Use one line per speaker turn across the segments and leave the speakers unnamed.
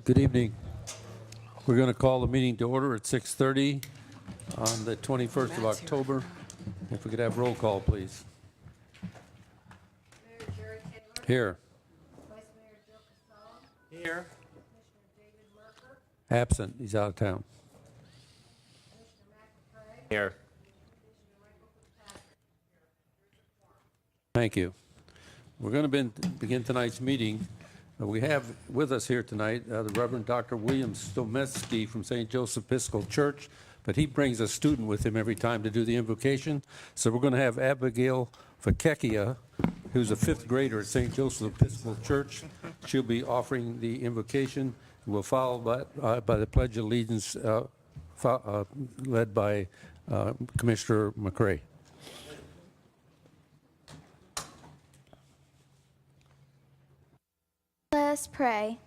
Good evening. We're going to call the meeting to order at 6:30 on the 21st of October. If we could have roll call, please.
Mayor Jerry Taylor.
Here.
Vice Mayor Joe Casale.
Here.
Commissioner David Merker.
Absent. He's out of town.
Commissioner McIntyre.
Here.
Commissioner Michael Fitzpatrick.
Thank you. We're going to begin tonight's meeting. We have with us here tonight the Reverend Dr. William Stometsky from St. Joseph Episcopal Church, but he brings a student with him every time to do the invocation. So we're going to have Abigail Fakekia, who's a fifth grader at St. Joseph Episcopal Church. She'll be offering the invocation. We'll follow by the Pledge of Allegiance led by Commissioner McCrae.
Let us pray.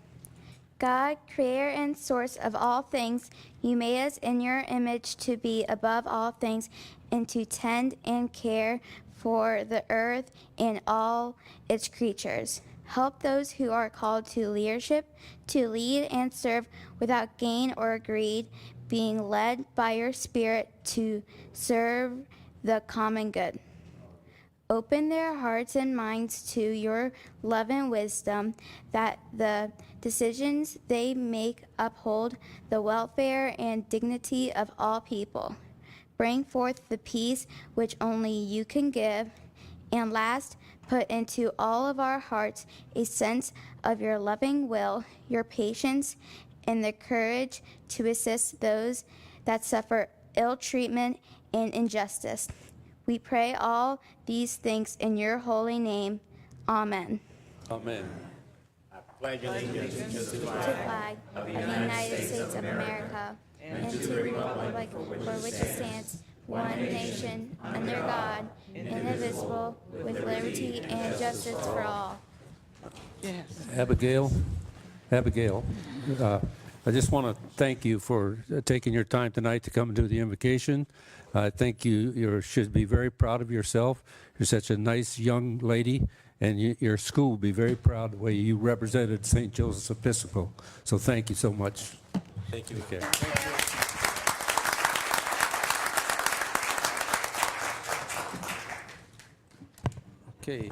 God, creator and source of all things, you made us in your image to be above all things and to tend and care for the earth and all its creatures. Help those who are called to leadership to lead and serve without gain or greed, being led by your Spirit to serve the common good. Open their hearts and minds to your love and wisdom, that the decisions they make uphold the welfare and dignity of all people. Bring forth the peace which only you can give. And last, put into all of our hearts a sense of your loving will, your patience, and the courage to assist those that suffer ill treatment and injustice. We pray all these things in your holy name. Amen.
Amen.
I pledge allegiance to the
To the
flag
flag of the United States of America and to the republic for which it stands, one nation, under God, indivisible, with liberty and justice for all.
Abigail, I just want to thank you for taking your time tonight to come and do the invocation. I think you should be very proud of yourself. You're such a nice young lady, and your school will be very proud of the way you represented St. Joseph's Episcopal. So thank you so much.
Thank you.
Okay. Okay.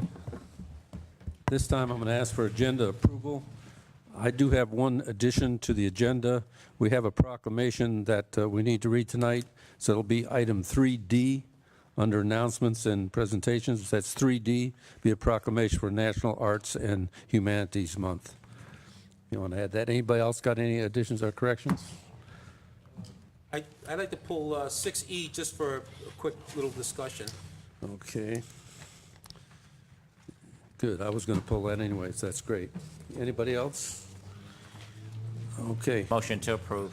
This time I'm going to ask for agenda approval. I do have one addition to the agenda. We have a proclamation that we need to read tonight, so it'll be item 3D under announcements and presentations. That's 3D, be a proclamation for National Arts and Humanities Month. You want to add that? Anybody else got any additions or corrections?
I'd like to pull 6E just for a quick little discussion.
Okay. Good. I was going to pull that anyway, so that's great. Anybody else? Okay.
Motion to approve.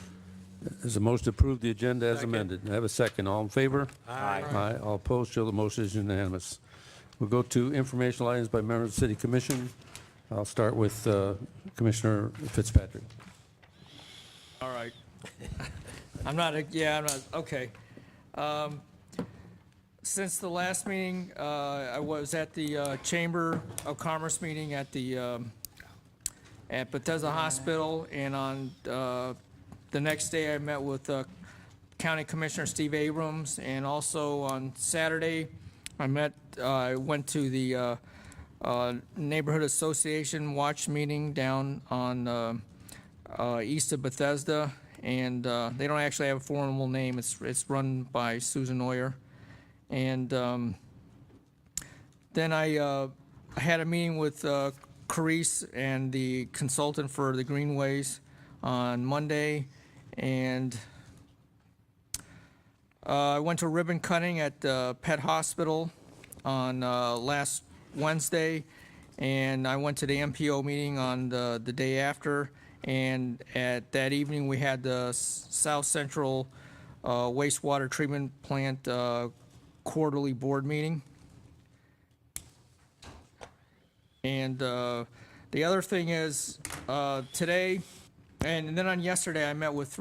Is the motion to approve the agenda as
Second.
amended? I have a second. All in favor?
Aye.
Aye. All opposed? Show the motion is unanimous. We'll go to informational items by members of the City Commission. I'll start with Commissioner Fitzpatrick.
All right. I'm not, okay. Since the last meeting, I was at the Chamber of Commerce meeting at the, at Bethesda Hospital, and on the next day I met with County Commissioner Steve Abrams, and also on Saturday I went to the Neighborhood Association Watch meeting down on east of Bethesda, and they don't actually have a formal name. It's run by Susan Neuer. And then I had a meeting with Carice and the consultant for the Greenways on Monday, and I went to ribbon cutting at Pet Hospital on last Wednesday, and I went to the MPO meeting on the day after, and at that evening we had the South Central Wastewater Treatment Plant quarterly board meeting. And the other thing is today, and then on yesterday, I met with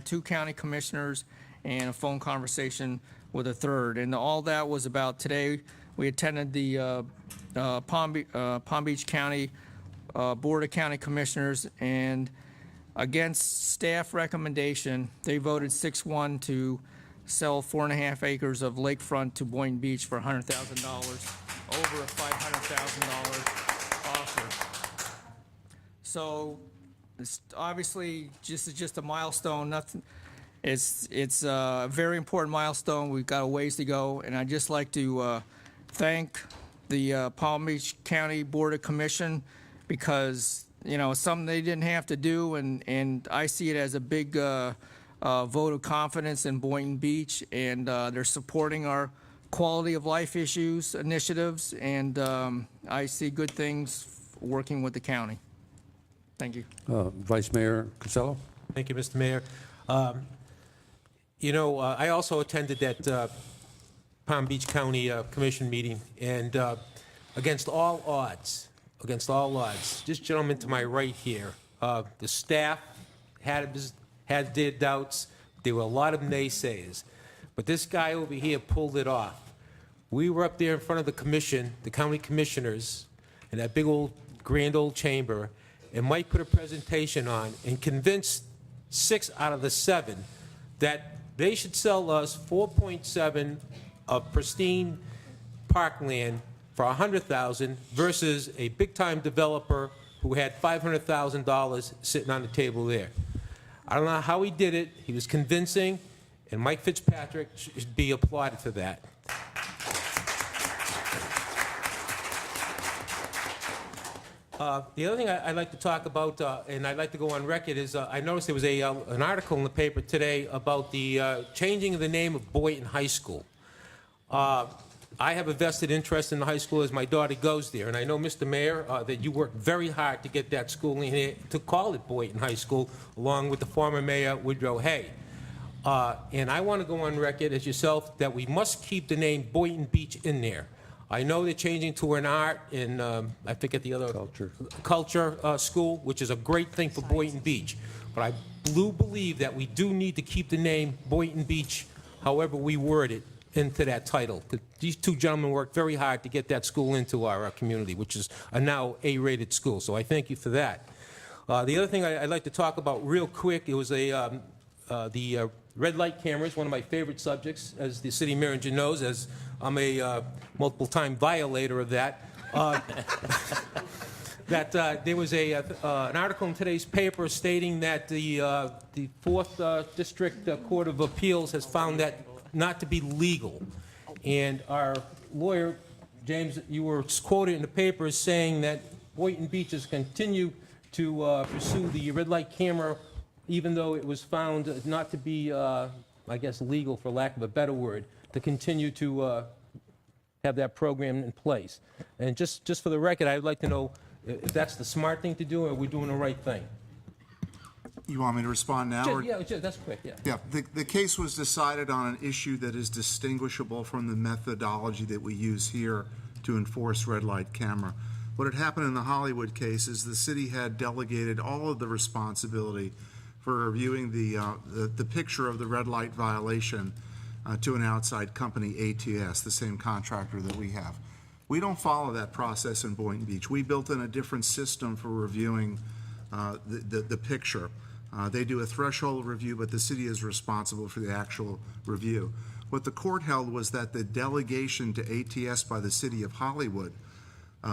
two county commissioners and a phone conversation with a third. And all that was about today. We attended the Palm Beach County Board of County Commissioners, and against staff recommendation, they voted 6-1 to sell 4.5 acres of lakefront to Boynton Beach for $100,000, over a $500,000 offer. So it's obviously just a milestone. Nothing. It's a very important milestone. We've got a ways to go, and I'd just like to thank the Palm Beach County Board of Commission, because something they didn't have to do, and I see it as a big vote of confidence in Boynton Beach, and they're supporting our quality of life issues initiatives, and I see good things working with the county. Thank you.
Vice Mayor Costello?
Thank you, Mr. Mayor. I also attended that Palm Beach County Commission meeting, and against all odds, this gentleman to my right here, the staff had their doubts. There were a lot of naysayers, but this guy over here pulled it off. We were up there in front of the commission, the county commissioners, in that big old, grand old chamber, and Mike put a presentation on and convinced 6 out of the 7 that they should sell us 4.7 of pristine parkland for $100,000 versus a big-time developer who had $500,000 sitting on the table there. I don't know how he did it. He was convincing, and Mike Fitzpatrick should be applauded for that. The other thing I'd like to talk about, and I'd like to go on record, is I noticed there was an article in the paper today about the changing of the name of Boynton High School. I have a vested interest in the high school as my daughter goes there, and I know, Mr. Mayor, that you worked very hard to get that school in here, to call it Boynton High School, along with the former mayor, Woodrow Hay. And I want to go on record as yourself that we must keep the name Boynton Beach in there. I know they're changing to an art and I forget the other culture school, which is a great thing for Boynton Beach. But I do believe that we do need to keep the name Boynton Beach, however we word it, into that title. 'Cause these two gentlemen worked very hard to get that school into our community, which is a now A-rated school. So I thank you for that. The other thing I'd like to talk about real quick, it was the red light cameras, one of my favorite subjects, as the city manager knows, as I'm a multiple-time violator of that. There was an article in today's paper stating that the 4th District Court of Appeals has found that not to be legal. And our lawyer, James, you were quoted in the paper as saying that Boynton Beach has continued to pursue the red light camera, even though it was found not to be, I guess, legal, for lack of a better word, to continue to have that program in place. And just for the record, I'd like to know if that's the smart thing to do, or we're doing the right thing.
You want me to respond now? or-
That's quick, yeah.
Yeah, the case was decided on an issue that is distinguishable from the methodology that we use here to enforce red light camera. What had happened in the Hollywood case is the city had delegated all of the responsibility for reviewing the picture of the red light violation to an outside company, ATS, the same contractor that we have. We don't follow that process in Boynton Beach. We built in a different system for reviewing the picture. They do a threshold review, but the city is responsible for the actual review. What the court held was that the delegation to ATS by the city of Hollywood,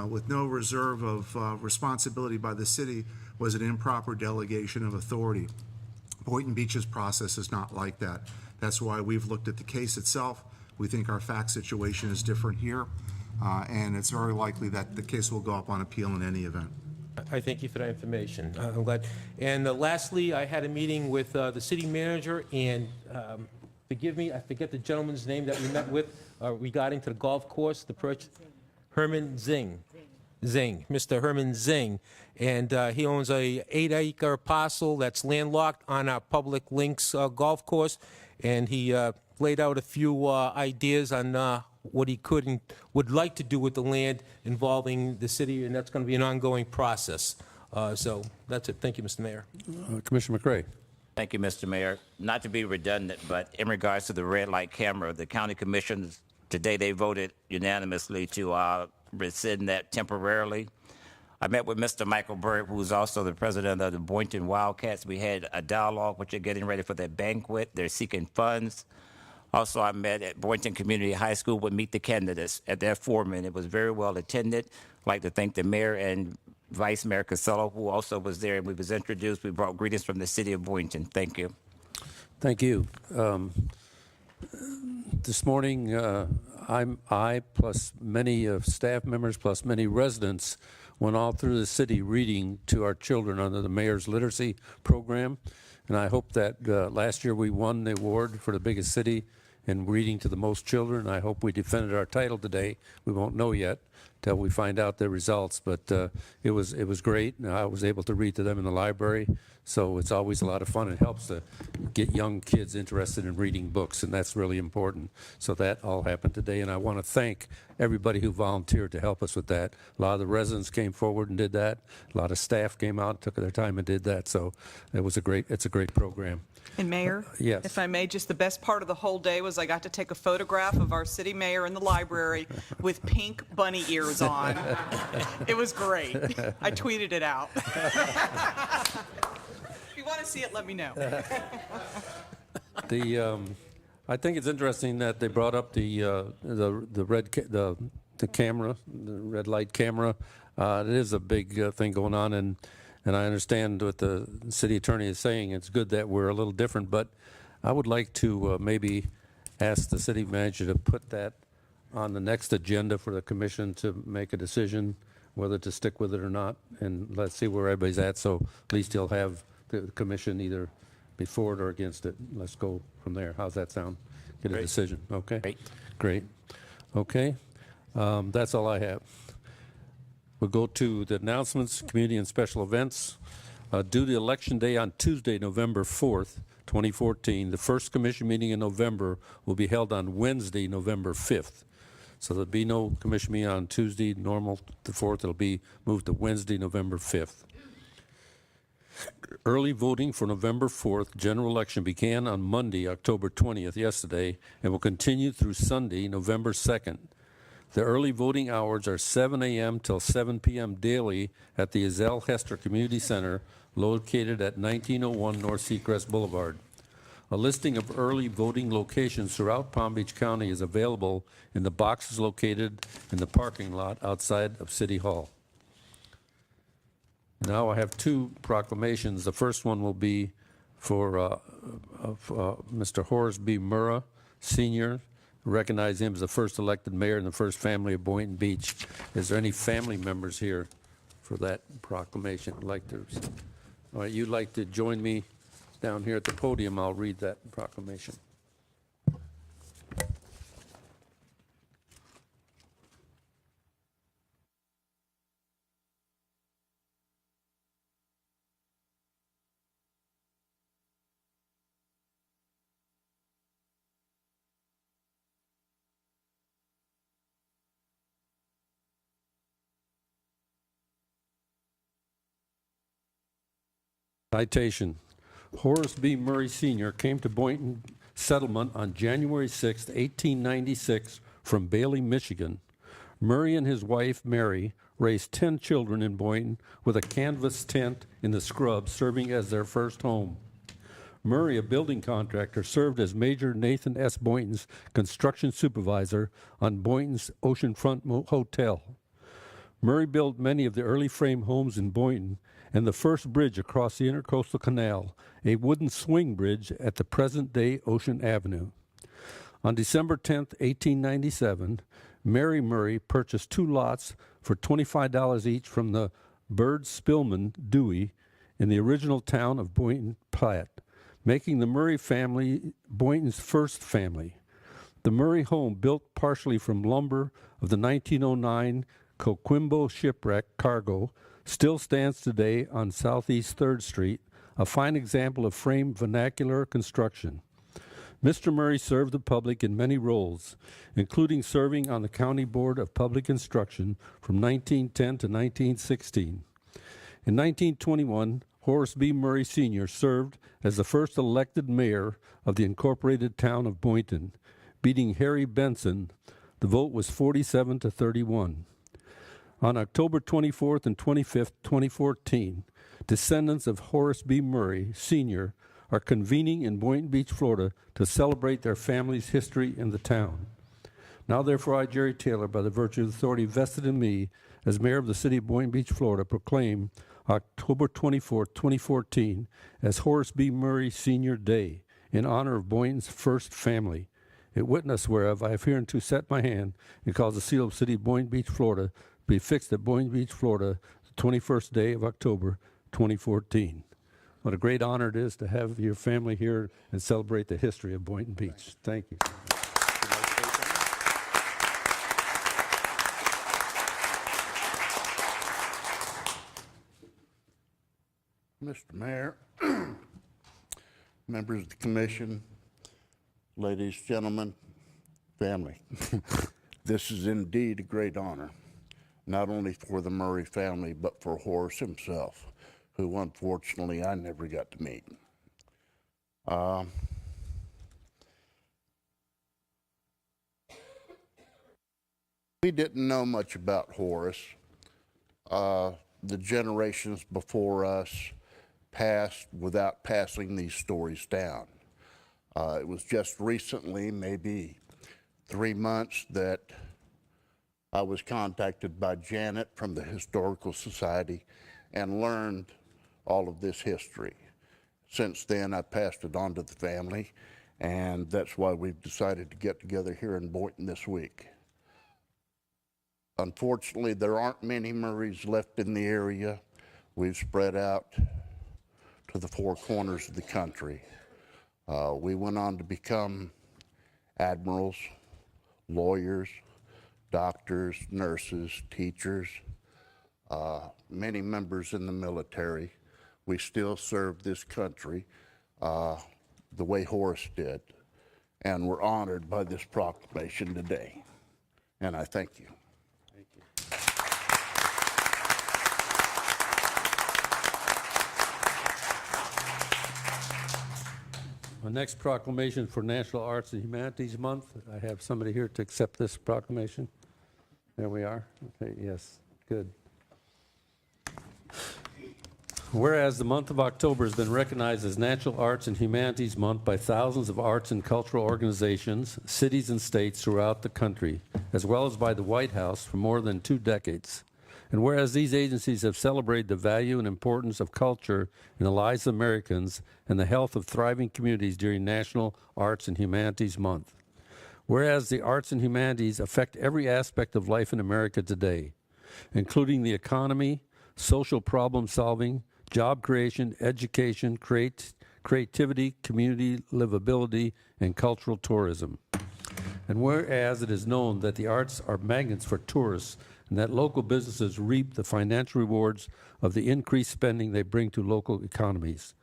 with no reserve of responsibility by the city, was an improper delegation of authority. Boynton Beach's process is not like that. That's why we've looked at the case itself. We think our fact situation is different here, and it's very likely that the case will go up on appeal in any event.
I thank you for that information. I'm glad. And lastly, I had a meeting with the city manager, and forgive me, I forget the gentleman's name that we met with regarding to the golf course, the purchase. Herman Zing, Mr. Herman Zing. And he owns a 8-acre parcel that's landlocked on our public links golf course. And he laid out a few ideas on what he could and would like to do with the land involving the city, and that's going to be an ongoing process. So that's it. Thank you, Mr. Mayor.
Commissioner McCray?
Thank you, Mr. Mayor. Not to be redundant, but in regards to the red light camera, the county commissioners, today they voted unanimously to rescind that temporarily. I met with Mr. Michael Bird, who's also the president of the Boynton Wildcats. We had a dialogue, which they're getting ready for their banquet. They're seeking funds. Also, I met at Boynton Community High School with Meet the Candidates at their forum, and it was very well attended. I'd like to thank the mayor and Vice Mayor Casello, who also was there, and we was introduced. We brought greetings from the city of Boynton. Thank you.
Thank you. This morning, I plus many staff members plus many residents went all through the city reading to our children under the mayor's literacy program, and I hope that last year we won the award for the biggest city in reading to the most children. I hope we defended our title today. We won't know yet till we find out the results, but it was great. And I was able to read to them in the library, so it's always a lot of fun. It helps to get young kids interested in reading books, and that's really important. So that all happened today, and I want to thank everybody who volunteered to help us with that. A lot of the residents came forward and did that. A lot of staff came out, took their time and did that. So it's a great program.
And Mayor?
Yes.
If I may, just the best part of the whole day was I got to take a photograph of our city mayor in the library with pink bunny ears on. It was great. I tweeted it out. If you want to see it, let me know.
I think it's interesting that they brought up the camera, the red light camera. It is a big thing going on, and I understand what the city attorney is saying. It's good that we're a little different, but I would like to maybe ask the city manager to put that on the next agenda for the commission to make a decision whether to stick with it or not, and let's see where everybody's at, so at least he'll have the commission either be for it or against it. Let's go from there. How's that sound? Get a decision, okay? Great. Okay, that's all I have. We'll go to the announcements, community and special events. Due to Election Day on Tuesday, November 4th, 2014, the first commission meeting in November will be held on Wednesday, November 5th. So there'll be no commission meeting on Tuesday, normal, the 4th. It'll be moved to Wednesday, November 5th. Early voting for November 4th general election began on Monday, October 20th, yesterday, and will continue through Sunday, November 2nd. The early voting hours are 7 a.m. till 7 p.m. daily at the Ezell Hester Community Center, located at 1901 North Seacrest Boulevard. A listing of early voting locations throughout Palm Beach County is available in the boxes located in the parking lot outside of City Hall. Now I have two proclamations. The first one will be for Mr. Horace B. Murrah, Sr., recognize him as the first elected mayor in the first family of Boynton Beach. Is there any family members here for that proclamation? All right, you'd like to join me down here at the podium? I'll read that proclamation. Citation. Horace B. Murray Sr. came to Boynton Settlement on January 6, 1896, from Bailey, Michigan. Murray and his wife, Mary, raised 10 children in Boynton with a canvas tent in the scrub serving as their first home. Murray, a building contractor, served as Major Nathan S. Boynton's construction supervisor on Boynton's Oceanfront Hotel. Murray built many of the early frame homes in Boynton and the first bridge across the Intercoastal Canal, a wooden swing bridge at the present-day Ocean Avenue. On December 10, 1897, Mary Murray purchased 2 lots for $25 each from the Bird Spillman Dewey in the original town of Boynton Platte, making the Murray family Boynton's first family. The Murray home, built partially from lumber of the 1909 Coquimbo shipwreck cargo, still stands today on Southeast 3rd Street, a fine example of frame vernacular construction. Mr. Murray served the public in many roles, including serving on the County Board of Public Instruction from 1910 to 1916. In 1921, Horace B. Murray Sr. served as the first elected mayor of the incorporated town of Boynton, beating Harry Benson. The vote was 47 to 31. On October 24th and 25th, 2014, descendants of Horace B. Murray, Sr., are convening in Boynton Beach, Florida, to celebrate their family's history in the town. Now, therefore, I, Jerry Taylor, by the virtue of the authority vested in me as mayor of the city of Boynton Beach, Florida, proclaim October 24th, 2014 as Horace B. Murray Sr. Day in honor of Boynton's first family. It witness whereof I have hereunto set my hand and cause the seal of the city of Boynton Beach, Florida, to be fixed at Boynton Beach, Florida, the 21st day of October, 2014. What a great honor it is to have your family here and celebrate the history of Boynton Beach. Thank you.
Mr. Mayor, members of the commission, ladies, gentlemen, family. This is indeed a great honor, not only for the Murray family, but for Horace himself, who unfortunately I never got to meet. We didn't know much about Horace. The generations before us passed without passing these stories down. It was just recently, maybe 3 months, that I was contacted by Janet from the Historical Society and learned all of this history. Since then, I passed it on to the family, and that's why we've decided to get together here in Boynton this week. Unfortunately, there aren't many Murrays left in the area. We've spread out to the four corners of the country. We went on to become admirals, lawyers, doctors, nurses, teachers, many members in the military. We still serve this country the way Horace did, and we're honored by this proclamation today. And I thank you.
Our next proclamation for National Arts and Humanities Month. I have somebody here to accept this proclamation. There we are. Okay, yes, good. Whereas the month of October has been recognized as National Arts and Humanities Month by thousands of arts and cultural organizations, cities and states throughout the country, as well as by the White House for more than 2 decades. And whereas these agencies have celebrated the value and importance of culture in the lives of Americans and the health of thriving communities during National Arts and Humanities Month. Whereas the arts and humanities affect every aspect of life in America today, including the economy, social problem solving, job creation, education, creativity, community livability, and cultural tourism. And whereas it is known that the arts are magnets for tourists and that local businesses reap the financial rewards of the increased spending they bring to local economies.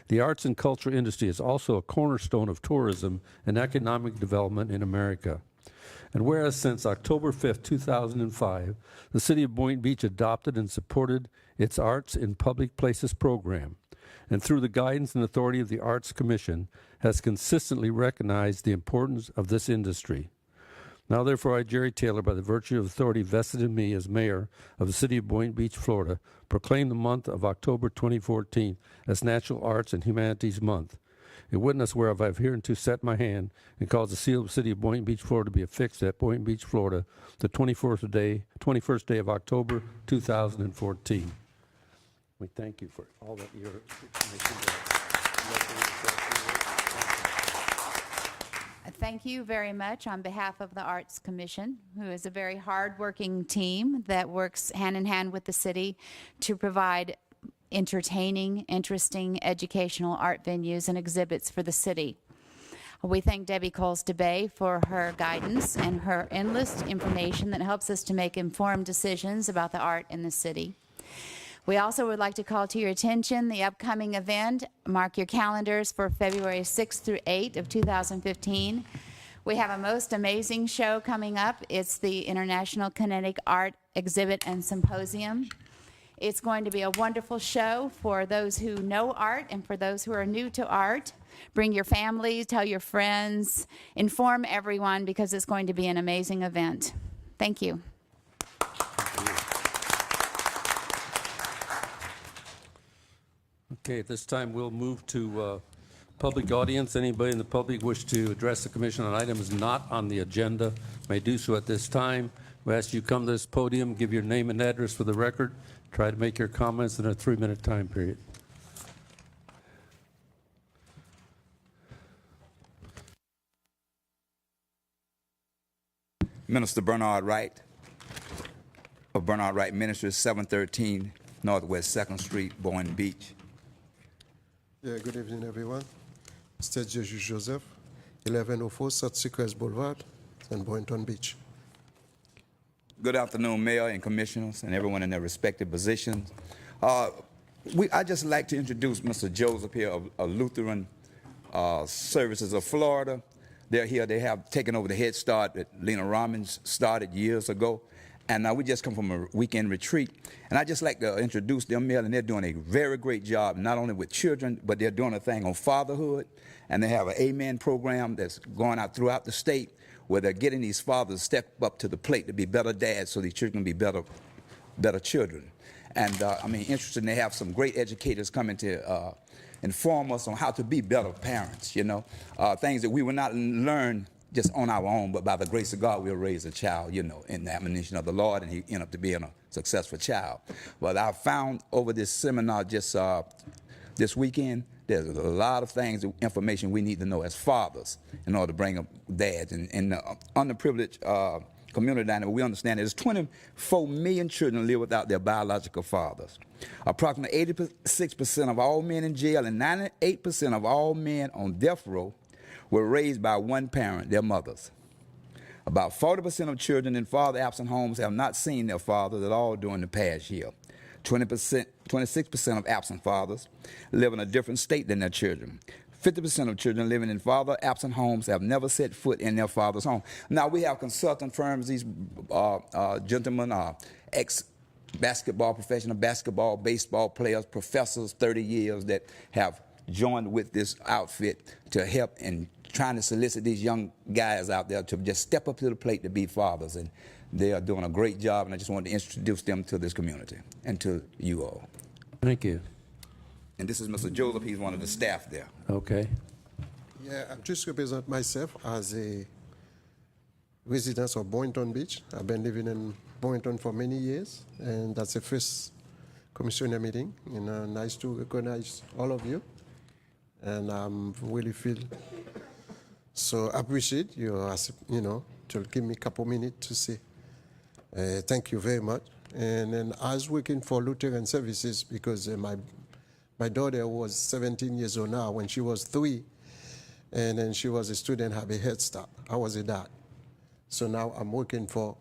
The arts and culture industry is also a cornerstone of tourism and economic development in America. And whereas since October 5th, 2005, the City of Boynton Beach adopted and supported its Arts in Public Places program, and through the guidance and authority of the Arts Commission, has consistently recognized the importance of this industry. Now, therefore, I, Jerry Taylor, by the virtue of authority vested in me as mayor of the city of Boynton Beach, Florida, proclaim the month of October 2014 as National Arts and Humanities Month. In witness whereof I have hereunto set my hand and cause the seal of the city of Boynton Beach, Florida, to be affixed at Boynton Beach, Florida, the 21st day of October 2014. We thank you for all that you're
Thank you very much on behalf of the Arts Commission, who is a very hard-working team that works hand in hand with the city to provide entertaining, interesting, educational art venues and exhibits for the city. We thank Debbie Coles-DeBay for her guidance and her endless information that helps us to make informed decisions about the art in the city. We also would like to call to your attention the upcoming event. Mark your calendars for February 6th through 8th of 2015. We have a most amazing show coming up. It's the International Kinetic Art Exhibit and Symposium. It's going to be a wonderful show for those who know art and for those who are new to art. Bring your family, tell your friends, inform everyone because it's going to be an amazing event. Thank you.
Thank you. Okay, at this time, we'll move to public audience. Anybody in the public wish to address the commission on items not on the agenda may do so at this time. We ask you come to this podium, give your name and address for the record. Try to make your comments in a 3-minute time period.
Minister Bernard Wright of Bernard Wright Ministries, 713 Northwest 2nd Street, Boynton Beach.
Yeah, good evening, everyone. State Judge Joseph, 1104 South Seacrest Boulevard, in Boynton Beach.
Good afternoon, Mayor and Commissioners and everyone in their respective positions. I'd just like to introduce Mr. Joseph here of Lutheran Services of Florida. They're here. They have taken over the Head Start that Lena Robbins started years ago. And we just come from a weekend retreat. And I'd just like to introduce them, Mayor, and they're doing a very great job, not only with children, but they're doing a thing on fatherhood. And they have an Amen program that's going out throughout the state where they're getting these fathers to step up to the plate to be better dads so these children can be better children. And, interesting, they have some great educators coming to inform us on how to be better parents, you know, things that we will not learn just on our own, but by the grace of God, we'll raise a child, you know, in the admonition of the Lord, and he end up to being a successful child. But I found over this seminar just this weekend, there's a lot of things, information we need to know as fathers in order to bring up dads. And in the underprivileged community dynamic, we understand there's 24 million children live without their biological fathers. Approximately 86% of all men in jail and 98% of all men on death row were raised by one parent, their mothers. About 40% of children in father-absent homes have not seen their fathers at all during the past year. 26% of absent fathers live in a different state than their children. 50% of children living in father-absent homes have never set foot in their father's home. Now, we have consultant firms, these gentlemen are ex-basketball, professional basketball, baseball players, professors, 30 years that have joined with this outfit to help in trying to solicit these young guys out there to just step up to the plate to be fathers. And they are doing a great job, and I just wanted to introduce them to this community and to you all.
Thank you.
And this is Mr. Joseph. He's one of the staff there.
Okay.
Yeah, I just represent myself as a resident of Boynton Beach. I've been living in Boynton for many years, and that's the first commissioner meeting. You know, nice to recognize all of you, and I'm really feel so appreciate you, as you know, to give me a couple minutes to say thank you very much. And then I was working for Lutheran Services because my daughter was 17 years old now. When she was 3, and then she was a student, have a Head Start. I was a dad. So now I'm working for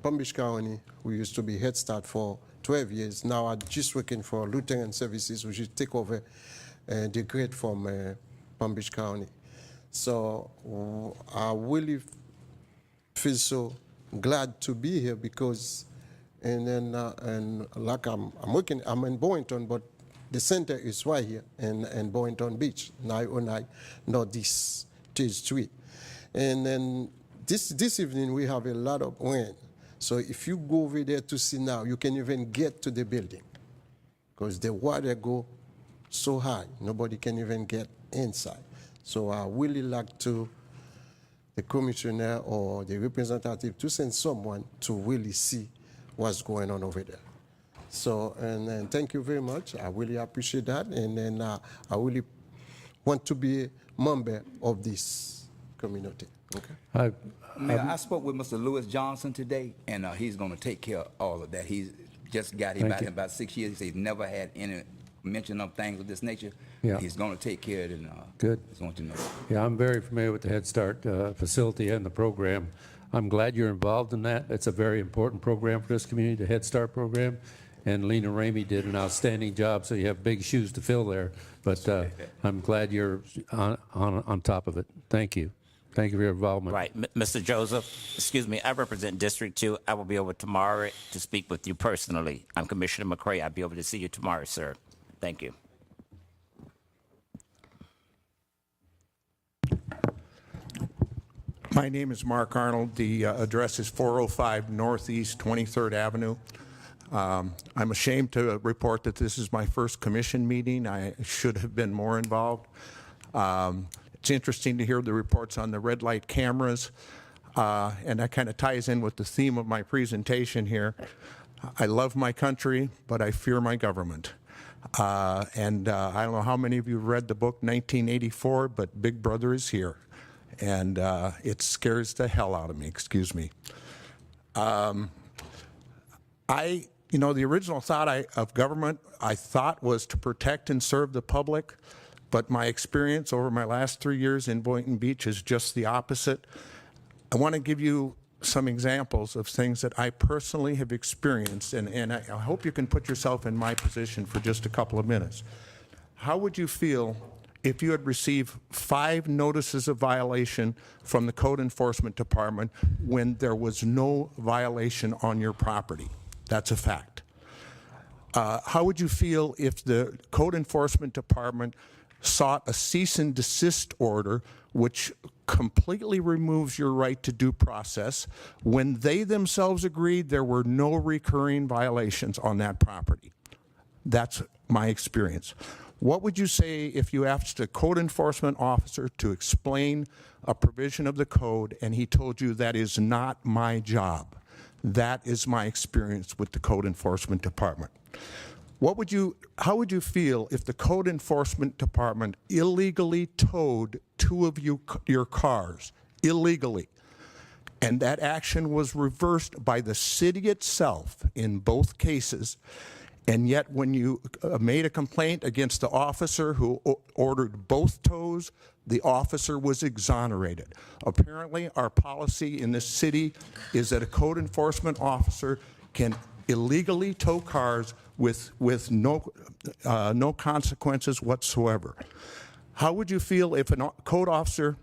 Palm Beach County. We used to be Head Start for 12 years. Now I'm just working for Lutheran Services, which is take over the grade from Palm Beach County. So I really feel so glad to be here because, and then and like I'm working, I'm in Boynton, but the center is right here in Boynton Beach, 909 Northeast 3rd Street. And then this evening we have a lot of wind. So if you go over there to see now, you can even get to the building because the water go so high, nobody can even get inside. So I really like to the commissioner or the representative to send someone to really see what's going on over there. So, and thank you very much. I really appreciate that. And then I really want to be a member of this community. Okay.
Mayor, I spoke with Mr. Lewis Johnson today, and he's going to take care of all of that. He's just got here about 6 years. He's never had any mention of things of this nature.
Yeah.
He's going to take care of it. And,
Good.
Just want to know.
Yeah, I'm very familiar with the Head Start facility and the program. I'm glad you're involved in that. It's a very important program for this community, the Head Start program. And Lena Ramey did an outstanding job, so you have big shoes to fill there. But I'm glad you're on top of it. Thank you. Thank you for your involvement.
Right. Mr. Joseph, excuse me, I represent District 2. I will be over tomorrow to speak with you personally. I'm Commissioner McCray. I'll be able to see you tomorrow, sir. Thank you.
My name is Mark Arnold. The address is 405 Northeast 23rd Avenue. I'm ashamed to report that this is my first commission meeting. I should have been more involved. It's interesting to hear the reports on the red light cameras, and that kind of ties in with the theme of my presentation here. I love my country, but I fear my government. I don't know how many of you read the book 1984, but Big Brother is here, and it scares the hell out of me, excuse me. The original thought of government, I thought was to protect and serve the public, but my experience over my last 3 years in Boynton Beach is just the opposite. I want to give you some examples of things that I personally have experienced, and I hope you can put yourself in my position for just a couple of minutes. How would you feel if you had received 5 notices of violation from the Code Enforcement Department when there was no violation on your property? That's a fact. How would you feel if the Code Enforcement Department sought a cease and desist order which completely removes your right to due process when they themselves agreed there were no recurring violations on that property? That's my experience. What would you say if you asked a code enforcement officer to explain a provision of the code and he told you that is not my job? That is my experience with the Code Enforcement Department. How would you feel if the Code Enforcement Department illegally towed 2 of your cars, illegally, and that action was reversed by the city itself in both cases, and yet when you made a complaint against the officer who ordered both tows, the officer was exonerated? Apparently, our policy in this city is that a code enforcement officer can illegally tow cars with no consequences whatsoever. How would you feel if a code officer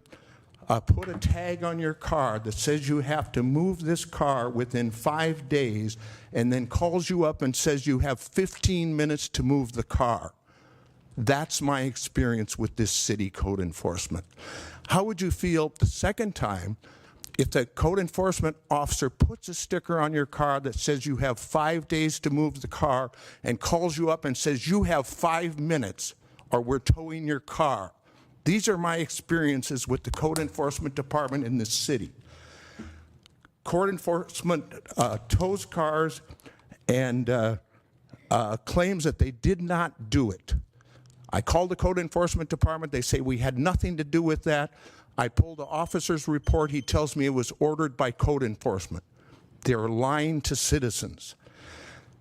put a tag on your car that says you have to move this car within 5 days and then calls you up and says you have 15 minutes to move the car? That's my experience with this city code enforcement. How would you feel the second time if the code enforcement officer puts a sticker on your car that says you have 5 days to move the car and calls you up and says you have 5 minutes or we're towing your car? These are my experiences with the Code Enforcement Department in this city. Code enforcement tows cars and claims that they did not do it. I called the Code Enforcement Department. They say we had nothing to do with that. I pulled the officer's report. He tells me it was ordered by Code Enforcement. They're lying to citizens.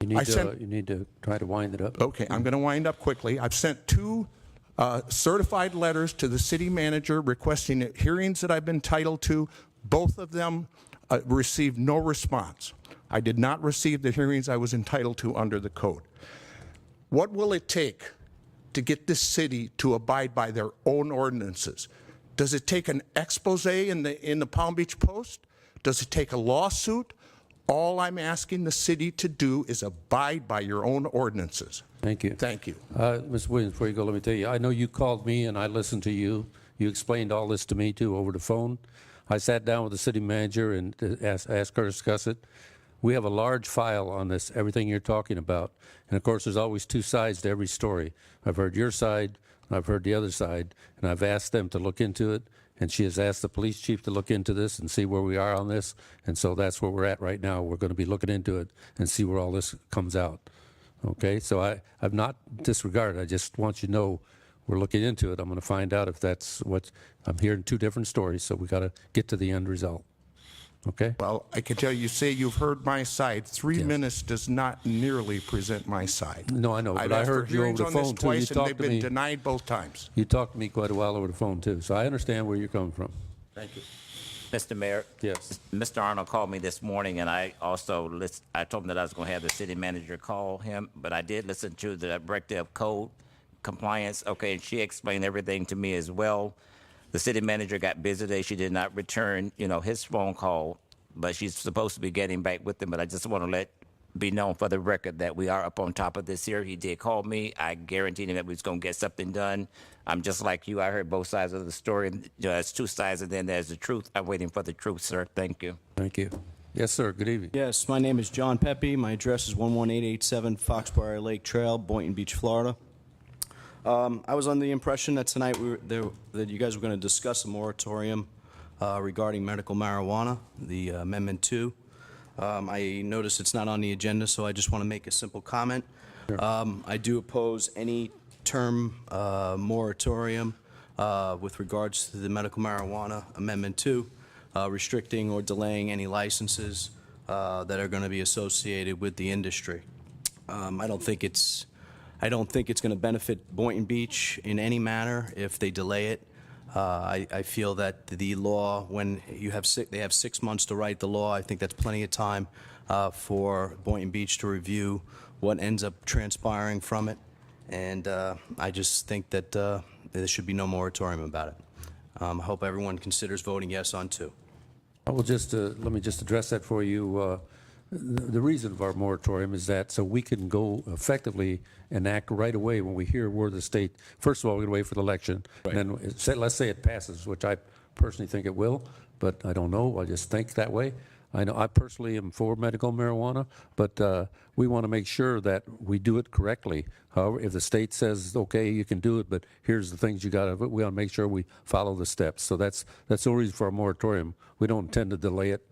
You need to try to wind it up.
Okay, I'm going to wind up quickly. I've sent 2 certified letters to the city manager requesting hearings that I've been entitled to. Both of them received no response. I did not receive the hearings I was entitled to under the code. What will it take to get this city to abide by their own ordinances? Does it take an expose in the Palm Beach Post? Does it take a lawsuit? All I'm asking the city to do is abide by your own ordinances.
Thank you.
Thank you.
Mr. Williams, before you go, let me tell you, I know you called me and I listened to you. You explained all this to me, too, over the phone. I sat down with the city manager and asked her to discuss it. We have a large file on this, everything you're talking about. And, of course, there's always 2 sides to every story. I've heard your side, I've heard the other side, and I've asked them to look into it. And she has asked the police chief to look into this and see where we are on this. And so that's where we're at right now. We're going to be looking into it and see where all this comes out. Okay? So I've not disregarded. I just want you to know we're looking into it. I'm going to find out if that's what I'm hearing 2 different stories. So we got to get to the end result. Okay?
Well, I can tell you, say you've heard my side. 3
Yes.
minutes does not nearly present my side.
No, I know,
I've
but I
asked for
heard you over
hearings
the
on this
phone, too. You
twice, and
talked
they've
to
been
me.
denied both times.
You talked to me quite a while over the phone, too. So I understand where you're coming from.
Thank you.
Mr. Mayor?
Yes.
Mr. Arnold called me this morning, and I also I told him that I was going to have the city manager call him, but I did listen to the director of code compliance. Okay, and she explained everything to me as well. The city manager got busy today. She did not return, his phone call, but she's supposed to be getting back with him. But I just want to be known for the record that we are up on top of this here. He did call me. I guaranteed him that we was going to get something done. I'm just like you. I heard both sides of the story. There's 2 sides, and then there's the truth. I'm waiting for the truth, sir. Thank you.
Thank you. Yes, sir. Good evening.
Yes, my name is John Pepe. My address is 11887 Foxbriar Lake Trail, Boynton Beach, Florida. I was under the impression that tonight that you guys were going to discuss a moratorium regarding medical marijuana, the Amendment 2. I noticed it's not on the agenda, so I just want to make a simple comment. I do oppose any term moratorium with regards to the medical marijuana Amendment 2, restricting or delaying any licenses that are going to be associated with the industry. I don't think it's going to benefit Boynton Beach in any manner if they delay it. I feel that the law, when they have 6 months to write the law, I think that's plenty of time for Boynton Beach to review what ends up transpiring from it. And I just think that there should be no moratorium about it. I hope everyone considers voting yes on 2.
I will just, let me just address that for you. The reason of our moratorium is that so we can go effectively and act right away when we hear word of the state. First of all, we're going to wait for the election.
Right.
And then let's say it passes, which I personally think it will, but I don't know. I just think that way. I know I personally am for medical marijuana, but we want to make sure that we do it correctly. However, if the state says, okay, you can do it, but here's the things you got to, we want to make sure we follow the steps. So that's the reason for our moratorium. We don't intend to delay it.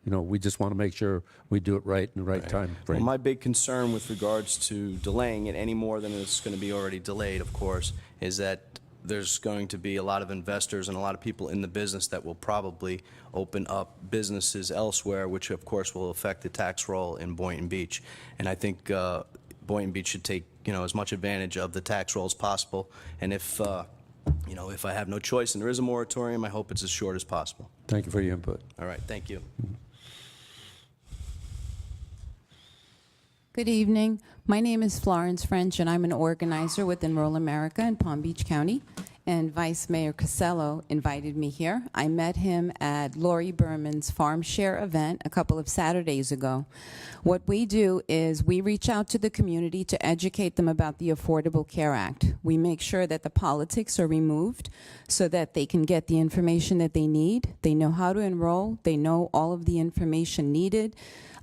We just want to make sure we do it right in the right time frame.
Well, my big concern with regards to delaying it any more than it's going to be already delayed, of course, is that there's going to be a lot of investors and a lot of people in the business that will probably open up businesses elsewhere, which of course will affect the tax roll in Boynton Beach. And I think Boynton Beach should take as much advantage of the tax roll as possible. And if I have no choice and there is a moratorium, I hope it's as short as possible.
Thank you for your input.
All right, thank you.
Good evening. My name is Florence French, and I'm an organizer with Enroll America in Palm Beach County. And Vice Mayor Casello invited me here. I met him at Lori Berman's Farm Share event a couple of Saturdays ago. What we do is we reach out to the community to educate them about the Affordable Care Act. We make sure that the politics are removed so that they can get the information that they need. They know how to enroll. They know all of the information needed.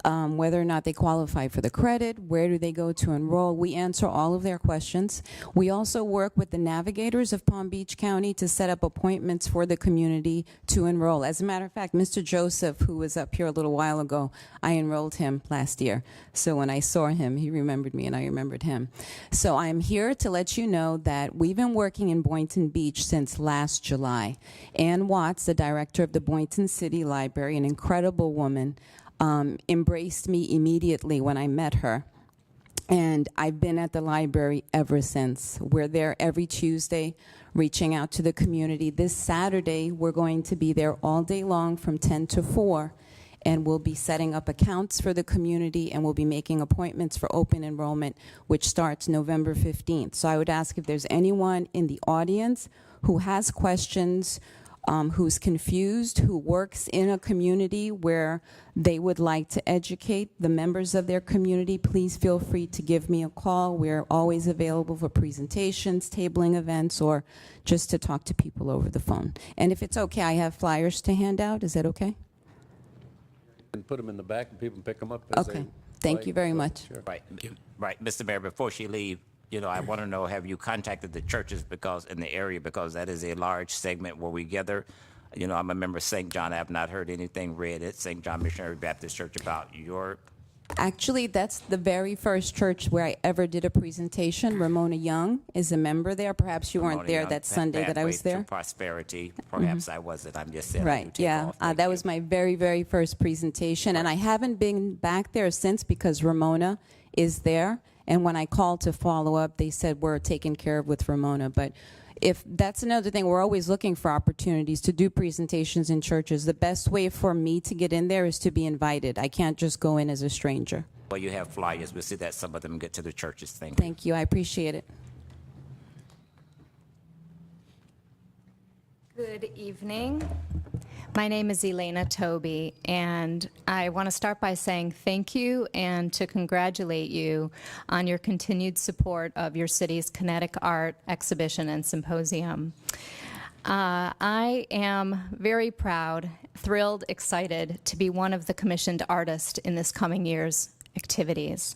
Whether or not they qualify for the credit, where do they go to enroll. We answer all of their questions. We also work with the navigators of Palm Beach County to set up appointments for the community to enroll. As a matter of fact, Mr. Joseph, who was up here a little while ago, I enrolled him last year. So when I saw him, he remembered me and I remembered him. So I'm here to let you know that we've been working in Boynton Beach since last July. Ann Watts, the director of the Boynton City Library, an incredible woman, embraced me immediately when I met her. And I've been at the library ever since. We're there every Tuesday, reaching out to the community. This Saturday, we're going to be there all day long from 10 to 4. And we'll be setting up accounts for the community, and we'll be making appointments for open enrollment, which starts November 15th. So I would ask if there's anyone in the audience who has questions, who's confused, who works in a community where they would like to educate the members of their community, please feel free to give me a call. We're always available for presentations, tabling events, or just to talk to people over the phone. And if it's okay, I have flyers to hand out. Is that okay?
And put them in the back and people can pick them up as
Okay.
they
Thank
like.
you very much.
Sure.
Right, Mr. Mayor, before she leave, I want to know, have you contacted the churches in the area, because that is a large segment where we gather. I'm a member of St. John. I have not heard anything read at St. John Missionary Baptist Church about your.
Actually, that's the very first church where I ever did a presentation. Ramona Young is a member there. Perhaps you weren't there that Sunday that I was
Pathway
there.
to Prosperity. Perhaps I wasn't. I'm just saying.
Right, yeah. That was my very, very first presentation. And I haven't been back there since because Ramona is there. And when I called to follow up, they said we're taken care of with Ramona. But if that's another thing, we're always looking for opportunities to do presentations in churches. The best way for me to get in there is to be invited. I can't just go in as a stranger.
Well, you have flyers. We'll see that some of them get to the churches. Thank you.
Thank you. I appreciate it.
Good evening. My name is Elena Toby, and I want to start by saying thank you and to congratulate you on your continued support of your city's Kinetic Art exhibition and symposium. I am very proud, thrilled, excited to be one of the commissioned artists in this coming year's activities.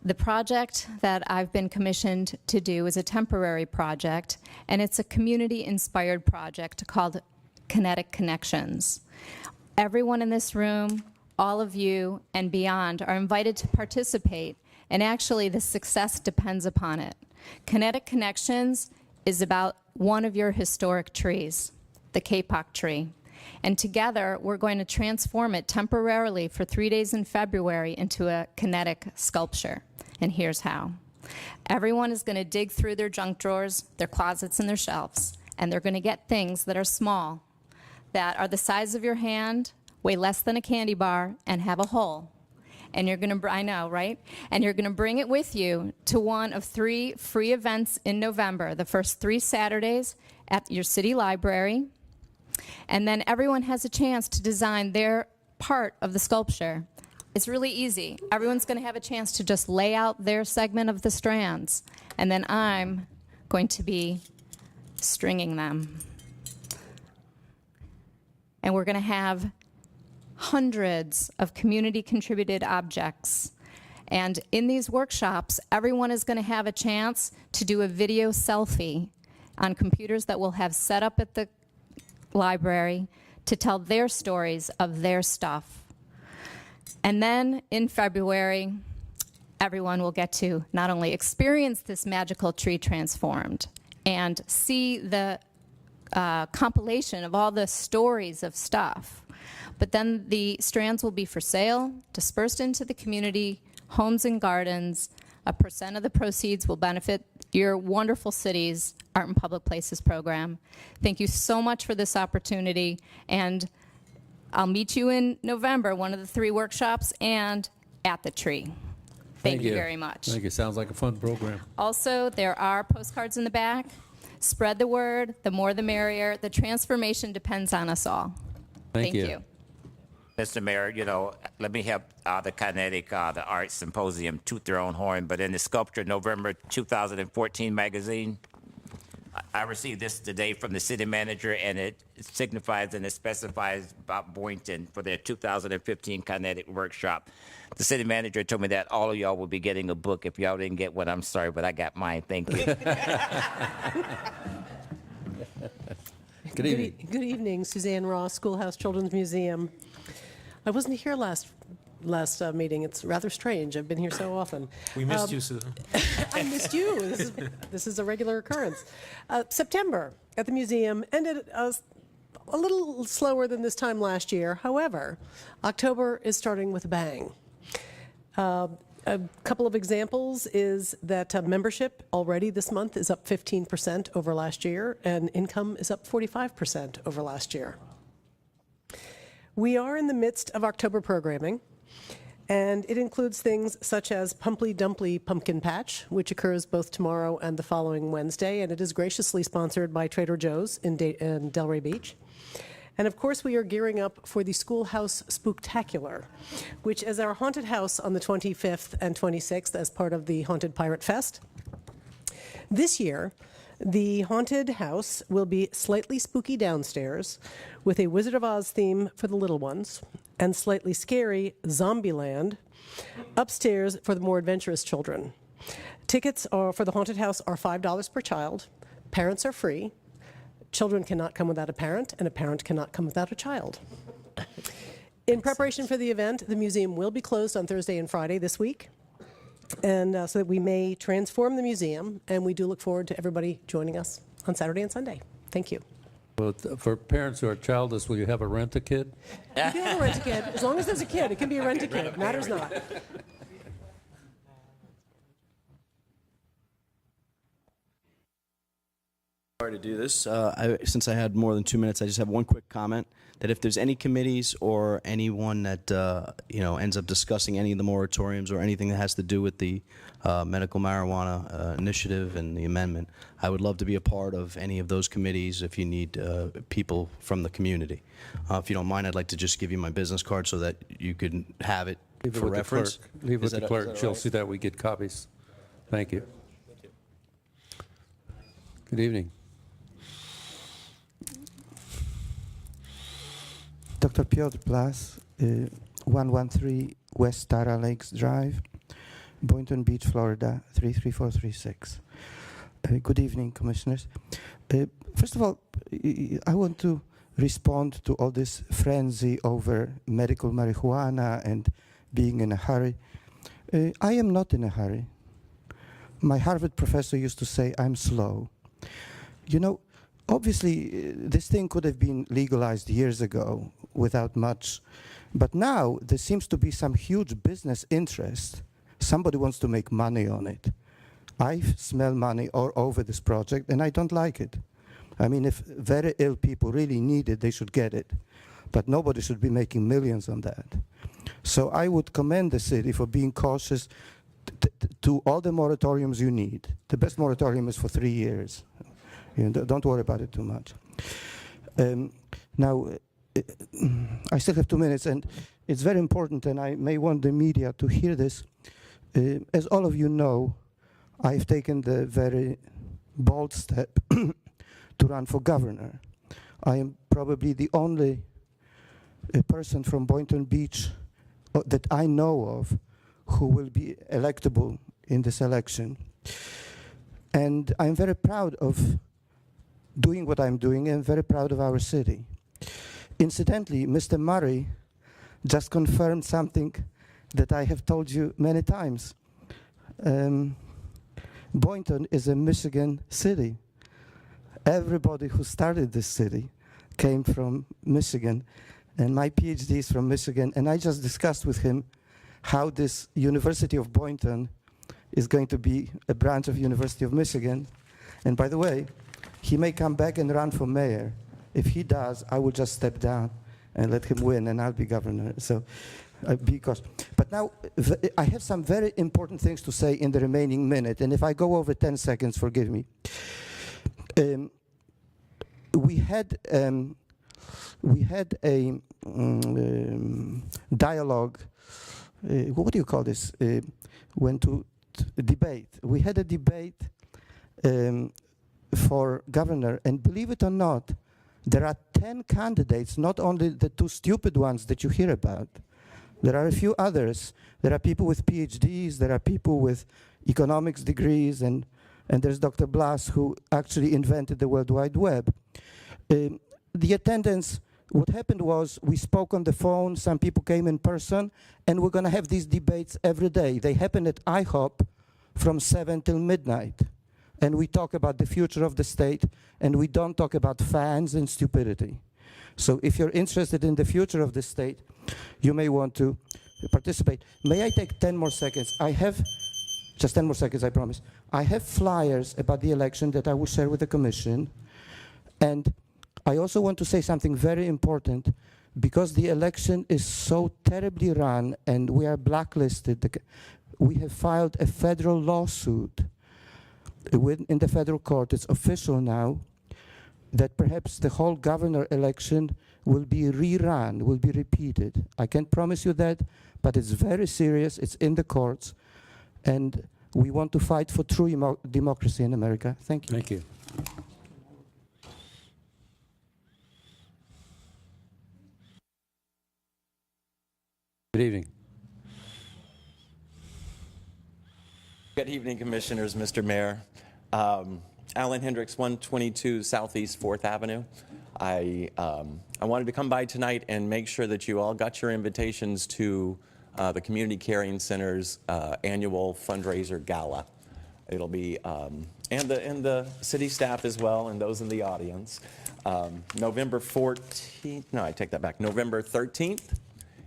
The project that I've been commissioned to do is a temporary project, and it's a community-inspired project called Kinetic Connections. Everyone in this room, all of you, and beyond are invited to participate, and actually the success depends upon it. Kinetic Connections is about one of your historic trees, the kapok tree. And together, we're going to transform it temporarily for 3 days in February into a kinetic sculpture. And here's how. Everyone is going to dig through their junk drawers, their closets, and their shelves, and they're going to get things that are small, that are the size of your hand, weigh less than a candy bar, and have a hole. And you're going to, I know, right? And you're going to bring it with you to one of 3 free events in November, the first 3 Saturdays at your city library. And then everyone has a chance to design their part of the sculpture. It's really easy. Everyone's going to have a chance to just lay out their segment of the strands. And then I'm going to be stringing them. And we're going to have hundreds of community-contributed objects. And in these workshops, everyone is going to have a chance to do a video selfie on computers that we'll have set up at the library to tell their stories of their stuff. And then in February, everyone will get to not only experience this magical tree transformed and see the compilation of all the stories of stuff, but then the strands will be for sale, dispersed into the community, homes and gardens. A % of the proceeds will benefit your wonderful city's Art and Public Places program. Thank you so much for this opportunity, and I'll meet you in November, one of the 3 workshops, and at the tree. Thank you very much.
Thank you. Sounds like a fun program.
Also, there are postcards in the back. Spread the word. The more the merrier. The transformation depends on us all.
Thank you.
Mr. Mayor, let me help the Kinetic, the Art Symposium toot their own horn, but in the Sculpture November 2014 magazine, I received this today from the city manager, and it signifies and it specifies about Boynton for their 2015 Kinetic workshop. The city manager told me that all of y'all will be getting a book. If y'all didn't get one, I'm sorry, but I got mine. Thank you.
Good evening.
Good evening, Suzanne Ross, Schoolhouse Children's Museum. I wasn't here last meeting. It's rather strange. I've been here so often.
We missed you, Susan.
I missed you. This is a regular occurrence. September at the museum ended a little slower than this time last year. However, October is starting with a bang. A couple of examples is that membership already this month is up 15% over last year, and income is up 45% over last year. We are in the midst of October programming, and it includes things such as Pumply Dumply Pumpkin Patch, which occurs both tomorrow and the following Wednesday, and it is graciously sponsored by Trader Joe's in Delray Beach. And of course, we are gearing up for the Schoolhouse Spooktacular, which is our haunted house on the 25th and 26th as part of the Haunted Pirate Fest. This year, the haunted house will be slightly spooky downstairs with a Wizard of Oz theme for the little ones and slightly scary Zombieland upstairs for the more adventurous children. Tickets for the haunted house are $5 per child. Parents are free. Children cannot come without a parent, and a parent cannot come without a child. In preparation for the event, the museum will be closed on Thursday and Friday this week, and so that we may transform the museum, and we do look forward to everybody joining us on Saturday and Sunday. Thank you.
Well, for parents who are childless, will you have a rent-a-kid?
You can have a rent-a-kid. As long as there's a kid, it can be a rent-a-kid. Matters not.
Sorry to do this. Since I had more than 2 minutes, I just have one quick comment that if there's any committees or anyone that ends up discussing any of the moratoriums or anything that has to do with the medical marijuana initiative and the amendment, I would love to be a part of any of those committees if you need people from the community. If you don't mind, I'd like to just give you my business card so that you can have it for reference.
Leave it with the clerk. She'll see that we get copies. Thank you. Good evening.
Dr. Piotr Blas, 113 West Tara Lakes Drive, Boynton Beach, Florida, 33436. Good evening, Commissioners. First of all, I want to respond to all this frenzy over medical marijuana and being in a hurry. I am not in a hurry. My Harvard professor used to say, I'm slow. You know, obviously, this thing could have been legalized years ago without much, but now there seems to be some huge business interest. Somebody wants to make money on it. I smell money all over this project, and I don't like it. I mean, if very ill people really need it, they should get it. But nobody should be making millions on that. So I would commend the city for being cautious to all the moratoriums you need. The best moratorium is for 3 years. You know, don't worry about it too much. Now, I still have 2 minutes, and it's very important, and I may want the media to hear this. As all of you know, I've taken the very bold step to run for governor. I am probably the only person from Boynton Beach that I know of who will be electable in this election. And I'm very proud of doing what I'm doing and very proud of our city. Incidentally, Mr. Murray just confirmed something that I have told you many times. Boynton is a Michigan city. Everybody who started this city came from Michigan, and my PhD is from Michigan, and I just discussed with him how this University of Boynton is going to be a branch of University of Michigan. And by the way, he may come back and run for mayor. If he does, I will just step down and let him win, and I'll be governor. So, because, but now I have some very important things to say in the remaining minute, and if I go over 10 seconds, forgive me. We had a dialogue. What do you call this? When to debate. We had a debate for governor, and believe it or not, there are 10 candidates, not only the 2 stupid ones that you hear about. There are a few others. There are people with PhDs, there are people with economics degrees, and there's Dr. Blas, who actually invented the World Wide Web. The attendance, what happened was we spoke on the phone, some people came in person, and we're going to have these debates every day. They happen at IHOP from 7 till midnight. And we talk about the future of the state, and we don't talk about fans and stupidity. So if you're interested in the future of the state, you may want to participate. May I take 10 more seconds? I have, just 10 more seconds, I promise. I have flyers about the election that I will share with the commission. And I also want to say something very important. Because the election is so terribly run and we are blacklisted, we have filed a federal lawsuit in the federal court. It's official now that perhaps the whole governor election will be rerun, will be repeated. I can't promise you that, but it's very serious. It's in the courts, and we want to fight for true democracy in America. Thank you.
Thank you. Good evening.
Good evening, Commissioners, Mr. Mayor. Alan Hendricks, 122 Southeast 4th Avenue. I wanted to come by tonight and make sure that you all got your invitations to the Community Caring Center's annual fundraiser gala. It'll be, and the city staff as well, and those in the audience. November 14th, no, I take that back, November 13th.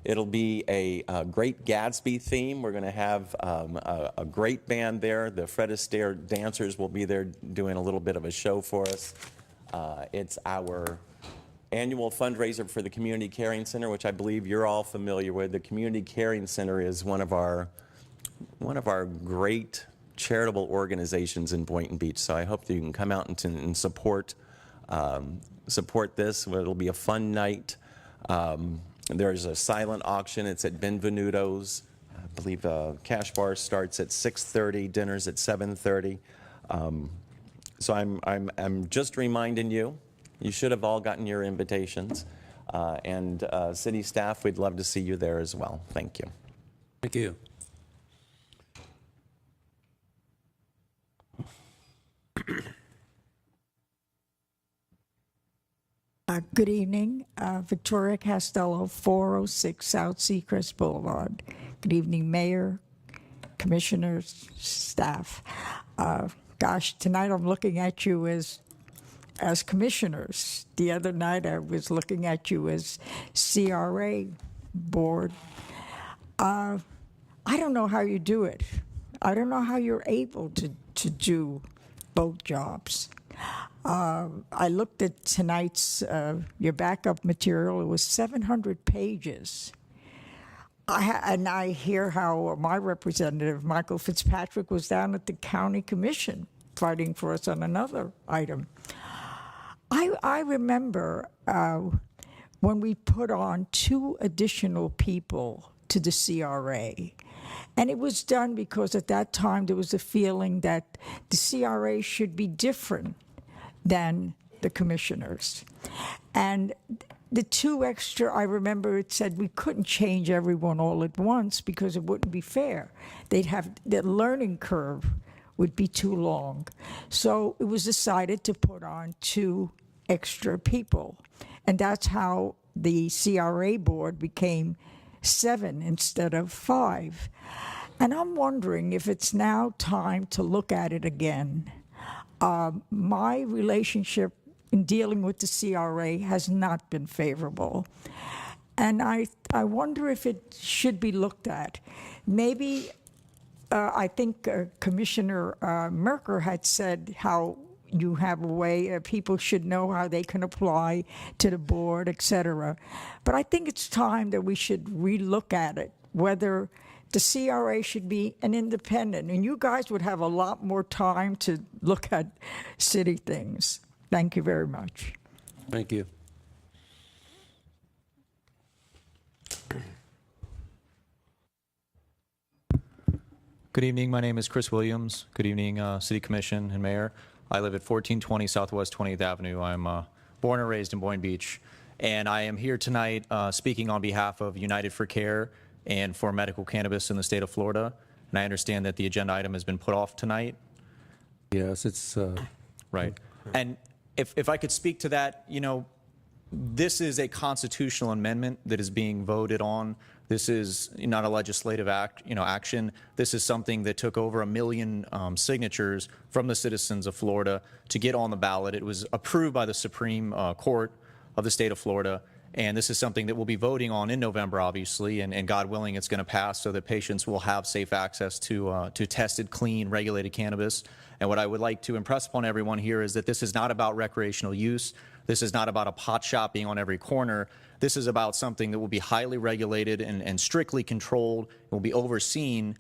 It'll be a Great Gatsby theme. We're going to have a great band there. The Fred Astaire dancers will be there doing a little bit of a show for us. It's our annual fundraiser for the Community Caring Center, which I believe you're all familiar with. The Community Caring Center is one of our great charitable organizations in Boynton Beach. So I hope that you can come out and support this. It'll be a fun night. There's a silent auction. It's at Benvenuto's. I believe cash bar starts at 6:30. Dinner's at 7:30. So I'm just reminding you. You should have all gotten your invitations. And city staff, we'd love to see you there as well. Thank you.
Thank you.
Good evening, Victoria Castello, 406 South Seacrest Boulevard. Good evening, Mayor, Commissioners, staff. Gosh, tonight I'm looking at you as commissioners. The other night I was looking at you as CRA board. I don't know how you do it. I don't know how you're able to do both jobs. I looked at tonight's, your backup material. It was 700 pages. And I hear how my representative, Michael Fitzpatrick, was down at the county commission fighting for us on another item. I remember when we put on 2 additional people to the CRA. And it was done because at that time there was a feeling that the CRA should be different than the commissioners. And the 2 extra, I remember it said we couldn't change everyone all at once because it wouldn't be fair. The learning curve would be too long. So it was decided to put on 2 extra people. And that's how the CRA board became 7 instead of 5. And I'm wondering if it's now time to look at it again. My relationship in dealing with the CRA has not been favorable. And I wonder if it should be looked at. Maybe, I think Commissioner Merker had said how you have a way people should know how they can apply to the board, et cetera. But I think it's time that we should relook at it, whether the CRA should be an independent, and you guys would have a lot more time to look at city things. Thank you very much.
Thank you.
Good evening. My name is Chris Williams. Good evening, City Commission and Mayor. I live at 1420 Southwest 20th Avenue. I'm born and raised in Boynton Beach, and I am here tonight speaking on behalf of United for Care and for medical cannabis in the state of Florida. And I understand that the agenda item has been put off tonight.
Yes, it's
right. And if I could speak to that, you know, this is a constitutional amendment that is being voted on. This is not a legislative action. This is something that took over 1 million signatures from the citizens of Florida to get on the ballot. It was approved by the Supreme Court of the state of Florida. And this is something that we'll be voting on in November, obviously, and God willing, it's going to pass so that patients will have safe access to tested, clean, regulated cannabis. And what I would like to impress upon everyone here is that this is not about recreational use. This is not about a pot shop being on every corner. This is about something that will be highly regulated and strictly controlled, and will be overseen,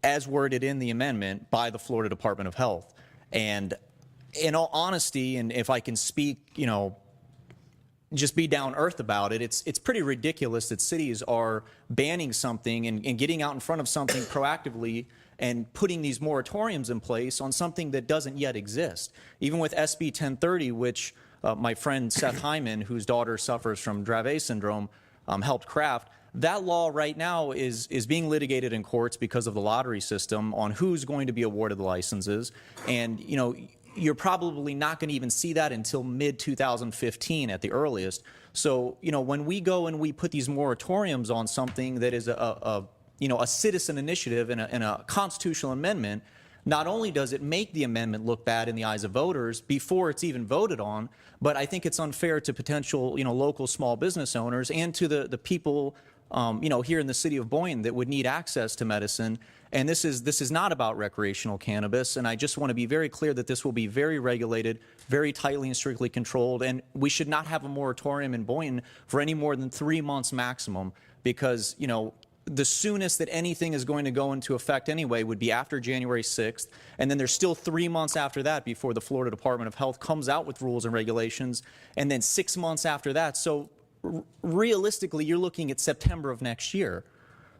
as worded in the amendment, by the Florida Department of Health. And in all honesty, and if I can speak, you know, just be down earth about it, it's pretty ridiculous that cities are banning something and getting out in front of something proactively and putting these moratoriums in place on something that doesn't yet exist. Even with SB 1030, which my friend Seth Hyman, whose daughter suffers from Dravet syndrome, helped craft, that law right now is being litigated in courts because of the lottery system on who's going to be awarded the licenses. And, you know, you're probably not going to even see that until mid-2015 at the earliest. So, you know, when we go and we put these moratoriums on something that is a citizen initiative and a constitutional amendment, not only does it make the amendment look bad in the eyes of voters before it's even voted on, but I think it's unfair to potential, local small business owners and to the people, here in the city of Boynton that would need access to medicine. And this is not about recreational cannabis. And I just want to be very clear that this will be very regulated, very tightly and strictly controlled. And we should not have a moratorium in Boynton for any more than 3 months maximum, because, the soonest that anything is going to go into effect anyway would be after January 6th. And then there's still 3 months after that before the Florida Department of Health comes out with rules and regulations. And then 6 months after that. So realistically, you're looking at September of next year.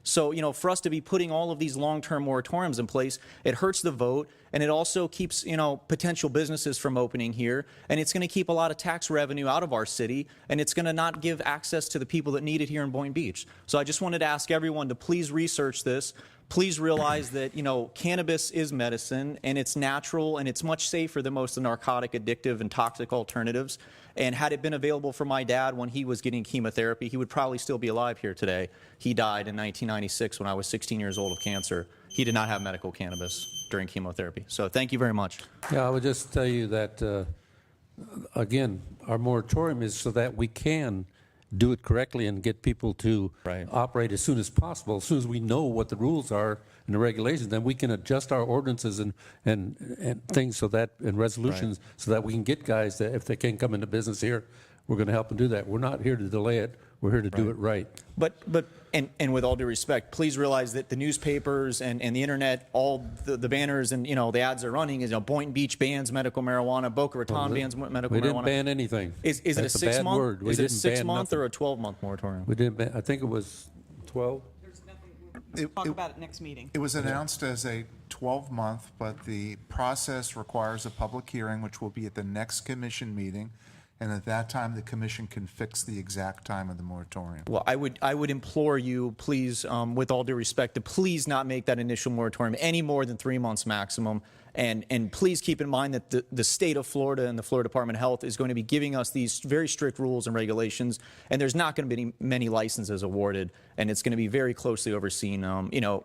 So, you know, for us to be putting all of these long-term moratoriums in place, it hurts the vote, and it also keeps, you know, potential businesses from opening here, and it's going to keep a lot of tax revenue out of our city, and it's going to not give access to the people that need it here in Boynton Beach. So I just wanted to ask everyone to please research this. Please realize that, you know, cannabis is medicine, and it's natural, and it's much safer than most of the narcotic, addictive, and toxic alternatives. And had it been available for my dad when he was getting chemotherapy, he would probably still be alive here today. He died in 1996 when I was 16 years old of cancer. He did not have medical cannabis during chemotherapy. So thank you very much.
Yeah, I would just tell you that, again, our moratorium is so that we can do it correctly and get people to operate as soon as possible. As soon as we know what the rules are and the regulations, then we can adjust our ordinances and things so that, and resolutions, so that we can get guys that if they can't come into business here, we're going to help them do that. We're not here to delay it. We're here to do it right.
But with all due respect, please realize that the newspapers and the internet, all the banners and, you know, the ads are running is, you know, Boynton Beach bans medical marijuana, Boca Raton bans medical marijuana.
We didn't ban anything.
Is it
That's
a 6
bad
month?
word. We
Is it a
didn't
6
ban
month
nothing.
or a 12-month moratorium?
We didn't ban, I think it was 12.
Talk about it next meeting.
It was announced as a 12-month, but the process requires a public hearing, which will be at the next commission meeting. And at that time, the commission can fix the exact time of the moratorium.
Well, I would implore you, please, with all due respect, to please not make that initial moratorium any more than 3 months maximum. And please keep in mind that the state of Florida and the Florida Department of Health is going to be giving us these very strict rules and regulations, and there's not going to be many licenses awarded, and it's going to be very closely overseen. You know,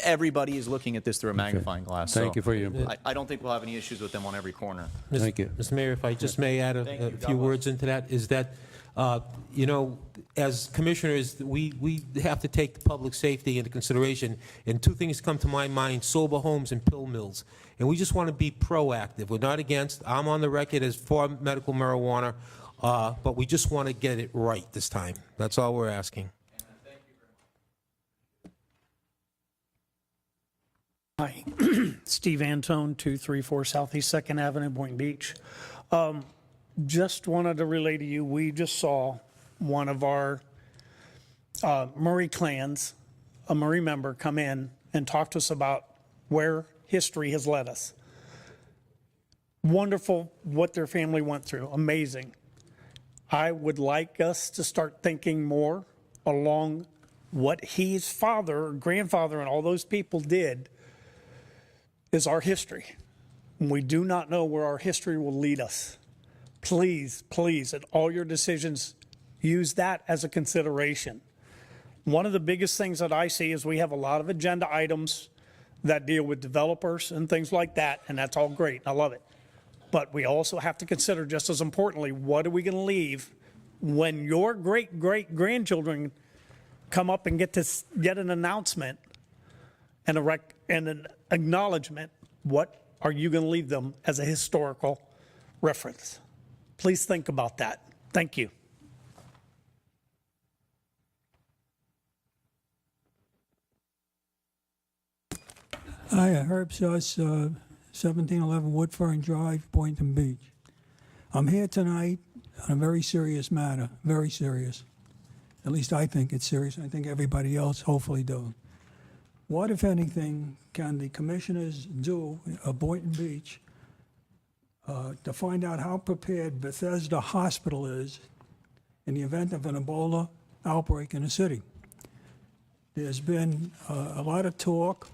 everybody is looking at this through a magnifying glass.
Thank you for your input.
I don't think we'll have any issues with them on every corner.
Thank you.
Mr. Mayor, if I just may add a few words into that, is that, you know, as commissioners, we have to take the public safety into consideration, and two things come to my mind: sober homes and pill mills. And we just want to be proactive. We're not against. I'm on the record as for medical marijuana, but we just want to get it right this time. That's all we're asking.
Hi, Steve Antone, 234 Southeast 2nd Avenue, Boynton Beach. Just wanted to relay to you, we just saw one of our Murray clans, a Murray member, come in and talk to us about where history has led us. Wonderful what their family went through, amazing. I would like us to start thinking more along what his father, grandfather, and all those people did is our history. We do not know where our history will lead us. Please, please, in all your decisions, use that as a consideration. One of the biggest things that I see is we have a lot of agenda items that deal with developers and things like that, and that's all great. I love it. But we also have to consider, just as importantly, what are we going to leave when your great-great-grandchildren come up and get an announcement and an acknowledgement? What are you going to leave them as a historical reference? Please think about that. Thank you.
Hi, Herb Suss, 1711 Woodfern Drive, Boynton Beach. I'm here tonight on a very serious matter, very serious. At least I think it's serious. I think everybody else hopefully do. What, if anything, can the commissioners do at Boynton Beach to find out how prepared Bethesda Hospital is in the event of an Ebola outbreak in the city? There's been a lot of talk.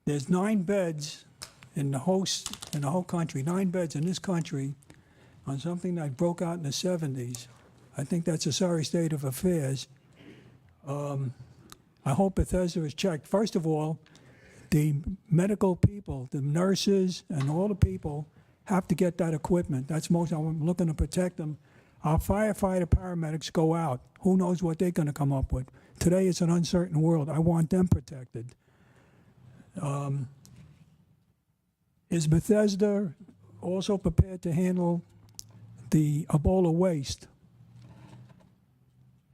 There's 9 beds in the whole country, 9 beds in this country on something that broke out in the 70s. I think that's a sorry state of affairs. I hope Bethesda is checked. First of all, the medical people, the nurses, and all the people have to get that equipment. That's most. I'm looking to protect them. Our firefighter paramedics go out. Who knows what they're going to come up with? Today it's an uncertain world. I want them protected. Is Bethesda also prepared to handle the Ebola waste?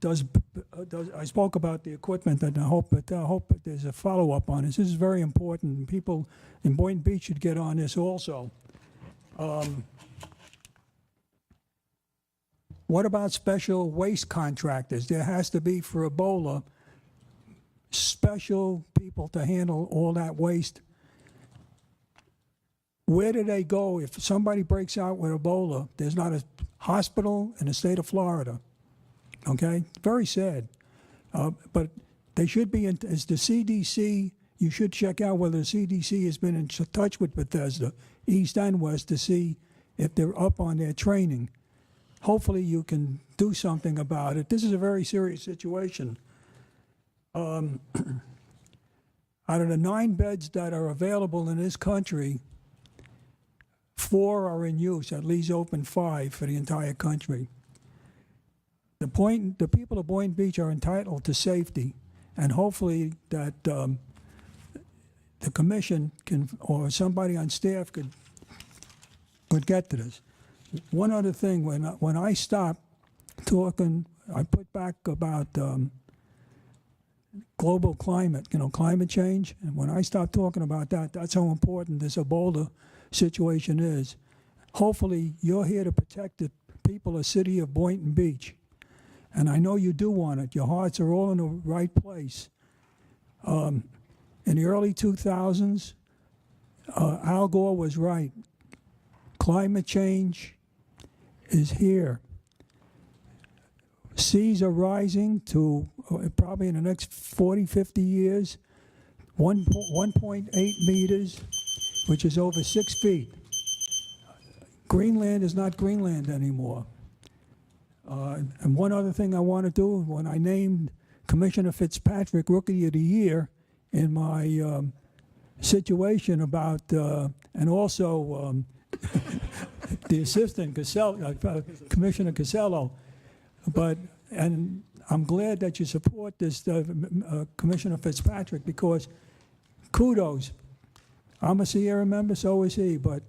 I spoke about the equipment, and I hope that there's a follow-up on this. This is very important. People in Boynton Beach should get on this also. What about special waste contractors? There has to be for Ebola special people to handle all that waste. Where do they go if somebody breaks out with Ebola? There's not a hospital in the state of Florida. Okay? Very sad. But they should be, as the CDC, you should check out whether the CDC has been in touch with Bethesda, East and West, to see if they're up on their training. Hopefully you can do something about it. This is a very serious situation. Out of the 9 beds that are available in this country, 4 are in use, at least open 5 for the entire country. The people of Boynton Beach are entitled to safety, and hopefully that the commission can, or somebody on staff could get to this. One other thing, when I stopped talking, I put back about global climate, climate change, and when I stopped talking about that, that's how important this Ebola situation is. Hopefully, you're here to protect the people of the city of Boynton Beach. And I know you do want it. Your hearts are all in the right place. In the early 2000s, Al Gore was right. Climate change is here. Seas are rising to, probably in the next 40, 50 years, 1.8 meters, which is over 6 feet. Greenland is not Greenland anymore. And one other thing I want to do, when I named Commissioner Fitzpatrick Rookie of the Year in my situation about, and also the assistant, Commissioner Casello, and I'm glad that you support this, Commissioner Fitzpatrick, because kudos. I'm a Sierra member, so is he, but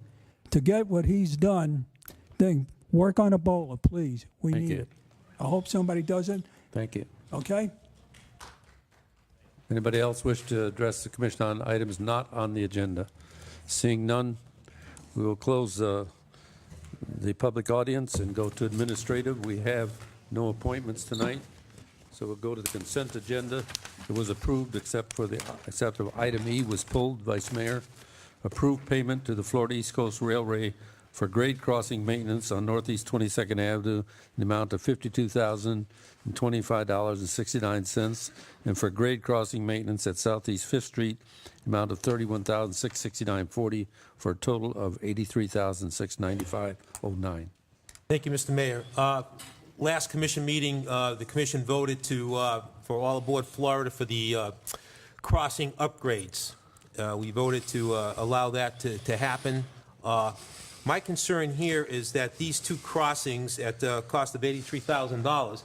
to get what he's done, work on Ebola, please. We need it. I hope somebody does it.
Thank you.
Okay?
Anybody else wish to address the commission on items not on the agenda? Seeing none, we will close the public audience and go to administrative. We have no appointments tonight, so we'll go to the consent agenda. It was approved except for item E was pulled, Vice Mayor. Approved payment to the Florida East Coast Railway for grade crossing maintenance on Northeast 22nd Avenue in the amount of $52,025.69, and for grade crossing maintenance at Southeast 5th Street, the amount of $31,669.40, for a total of $83,695.09.
Thank you, Mr. Mayor. Last commission meeting, the commission voted for all aboard Florida for the crossing upgrades. We voted to allow that to happen. My concern here is that these 2 crossings at the cost of $83,000,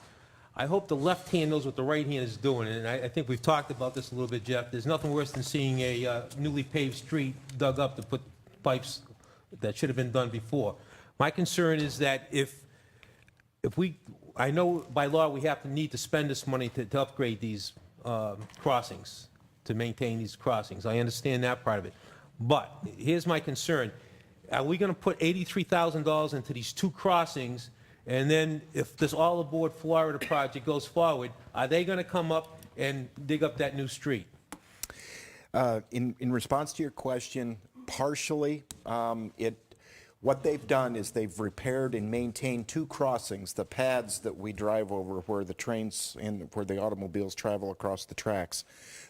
I hope the left hand knows what the right hand is doing, and I think we've talked about this a little bit, Jeff. There's nothing worse than seeing a newly paved street dug up to put pipes that should have been done before. My concern is that if I know by law we need to spend this money to upgrade these crossings, to maintain these crossings. I understand that part of it. But here's my concern. Are we going to put $83,000 into these 2 crossings, and then if this All Aboard Florida project goes forward, are they going to come up and dig up that new street?
In response to your question, partially, what they've done is they've repaired and maintained 2 crossings, the pads that we drive over where the trains and where the automobiles travel across the tracks.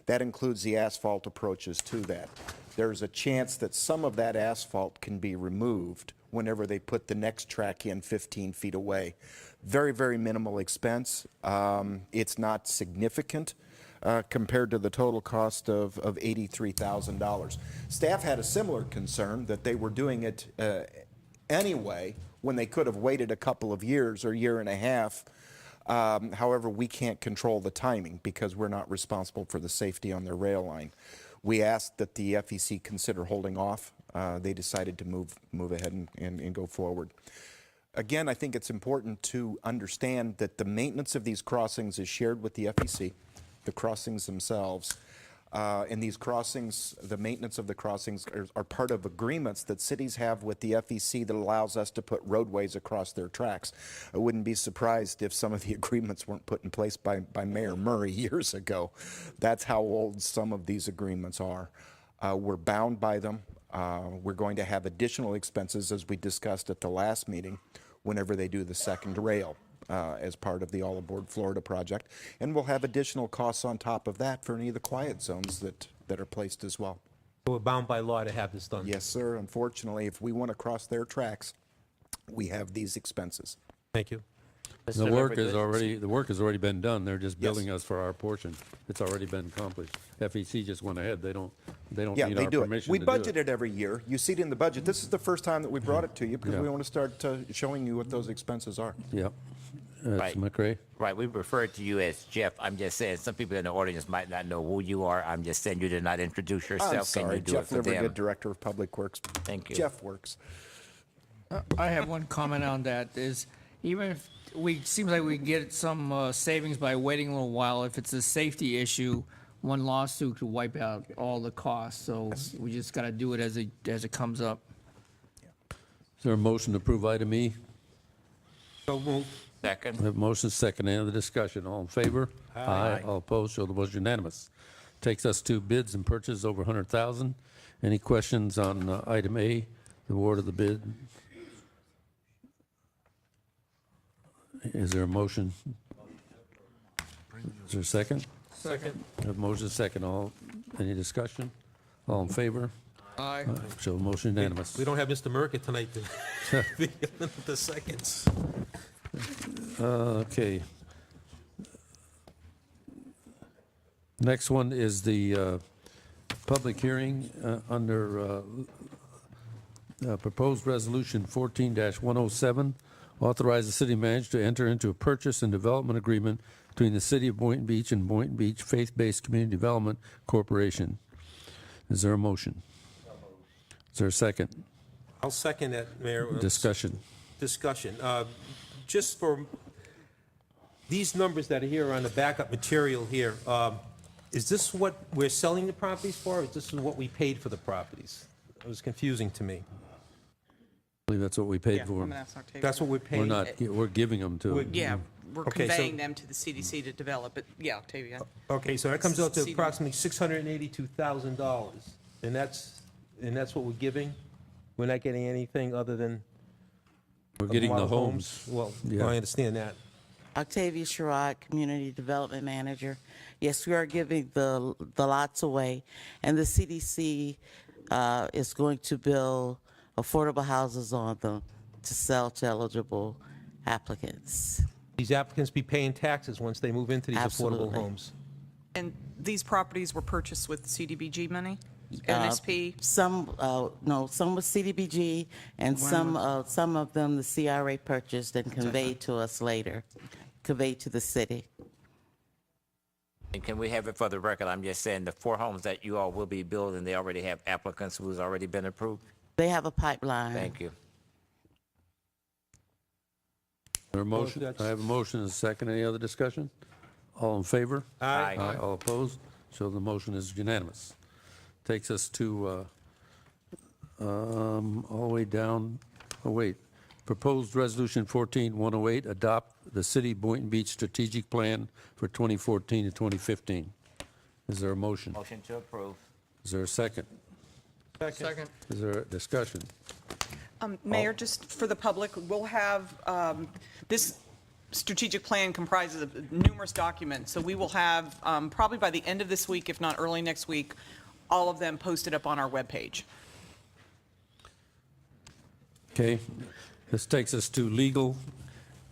That includes the asphalt approaches to that. There's a chance that some of that asphalt can be removed whenever they put the next track in 15 feet away. Very, very minimal expense. It's not significant compared to the total cost of $83,000. Staff had a similar concern that they were doing it anyway when they could have waited a couple of years or year and a half. However, we can't control the timing because we're not responsible for the safety on their rail line. We asked that the FEC consider holding off. They decided to move ahead and go forward. Again, I think it's important to understand that the maintenance of these crossings is shared with the FEC, the crossings themselves. And these crossings, the maintenance of the crossings are part of agreements that cities have with the FEC that allows us to put roadways across their tracks. I wouldn't be surprised if some of the agreements weren't put in place by Mayor Murray years ago. That's how old some of these agreements are. We're bound by them. We're going to have additional expenses, as we discussed at the last meeting, whenever they do the second rail. As part of the All Aboard Florida project. And we'll have additional costs on top of that for any of the quiet zones that are placed as well.
So we're bound by law to have this done?
Yes, sir. Unfortunately, if we want to cross their tracks, we have these expenses.
Thank you.
The work has already been done. They're just billing us for our portion. It's already been accomplished. FEC just went ahead. They don't
Yeah,
need
they
our
do it.
permission
We
to
budget
do it.
it every year. You see it in the budget. This is the first time that we brought it to you because
Yeah.
we want to start showing you what those expenses are.
Yep.
Right.
McRae?
Right, we refer to you as Jeff. I'm just saying, some people in the audience might not know who you are. I'm just saying you did not introduce yourself.
I'm
Can
sorry,
you do
Jeff
it for them?
Livergood, Director of Public Works.
Thank you.
Jeff Works.
I have one comment on that. Is even if seems like we get some savings by waiting a little while, if it's a safety issue, one lawsuit could wipe out all the costs. So we just got to do it as it comes up.
Is there a motion to approve item E?
So moved.
Second.
We have motion second. Any other discussion? All in favor?
Aye.
All opposed? Show the motion unanimous. Takes us to bids and purchases over 100,000. Any questions on item A, the award of the bid? Is there a motion? Is there a second?
Second.
We have motion second. Any discussion? All in favor?
Aye.
Show the motion unanimous.
We don't have Mr. Merkett tonight to be the seconds.
Okay. Next one is the public hearing under proposed resolution 14-107, authorize the city manager to enter into a purchase and development agreement between the city of Boynton Beach and Boynton Beach Faith-Based Community Development Corporation. Is there a motion? Is there a second?
I'll second that, Mayor.
Discussion.
Just for these numbers that are here on the backup material here, is this what we're selling the properties for, or is this what we paid for the properties? It was confusing to me.
I believe that's what we paid for.
I'm gonna ask Octavia.
That's what we're paying?
We're giving them to them.
Yeah, we're
Okay, so-
conveying them to the CDC to develop, but yeah, Octavia.
Okay, so that comes out to
See-
approximately $682,000, and that's what we're giving? We're not getting anything other than
We're getting the
model
homes.
Well,
Yeah.
I understand that.
Octavia Sherrod, Community Development Manager. Yes, we are giving the lots away, and the CDC is going to build affordable houses on them to sell to eligible applicants.
These applicants be paying taxes once they move into these affordable
Absolutely.
homes.
And these properties were purchased with CDBG money? NSP?
Some with CDBG, and some of them the CRA purchased and conveyed to us later, conveyed to the city.
And can we have it for the record? I'm just saying the 4 homes that you all will be building, they already have applicants who's already been approved?
They have a pipeline.
Thank you.
There a motion? I have a motion and a second. Any other discussion? All in favor?
Aye.
Aye. All opposed? So the motion is unanimous. Takes us to, all the way down, proposed resolution 14-108, adopt the city Boynton Beach strategic plan for 2014 to 2015. Is there a motion?
Motion to approve.
Is there a second?
Second.
Is there a discussion?
Mayor, just for the public, we'll have, this strategic plan comprises of numerous documents, so we will have, probably by the end of this week, if not early next week, all of them posted up on our webpage.
Okay, this takes us to legal.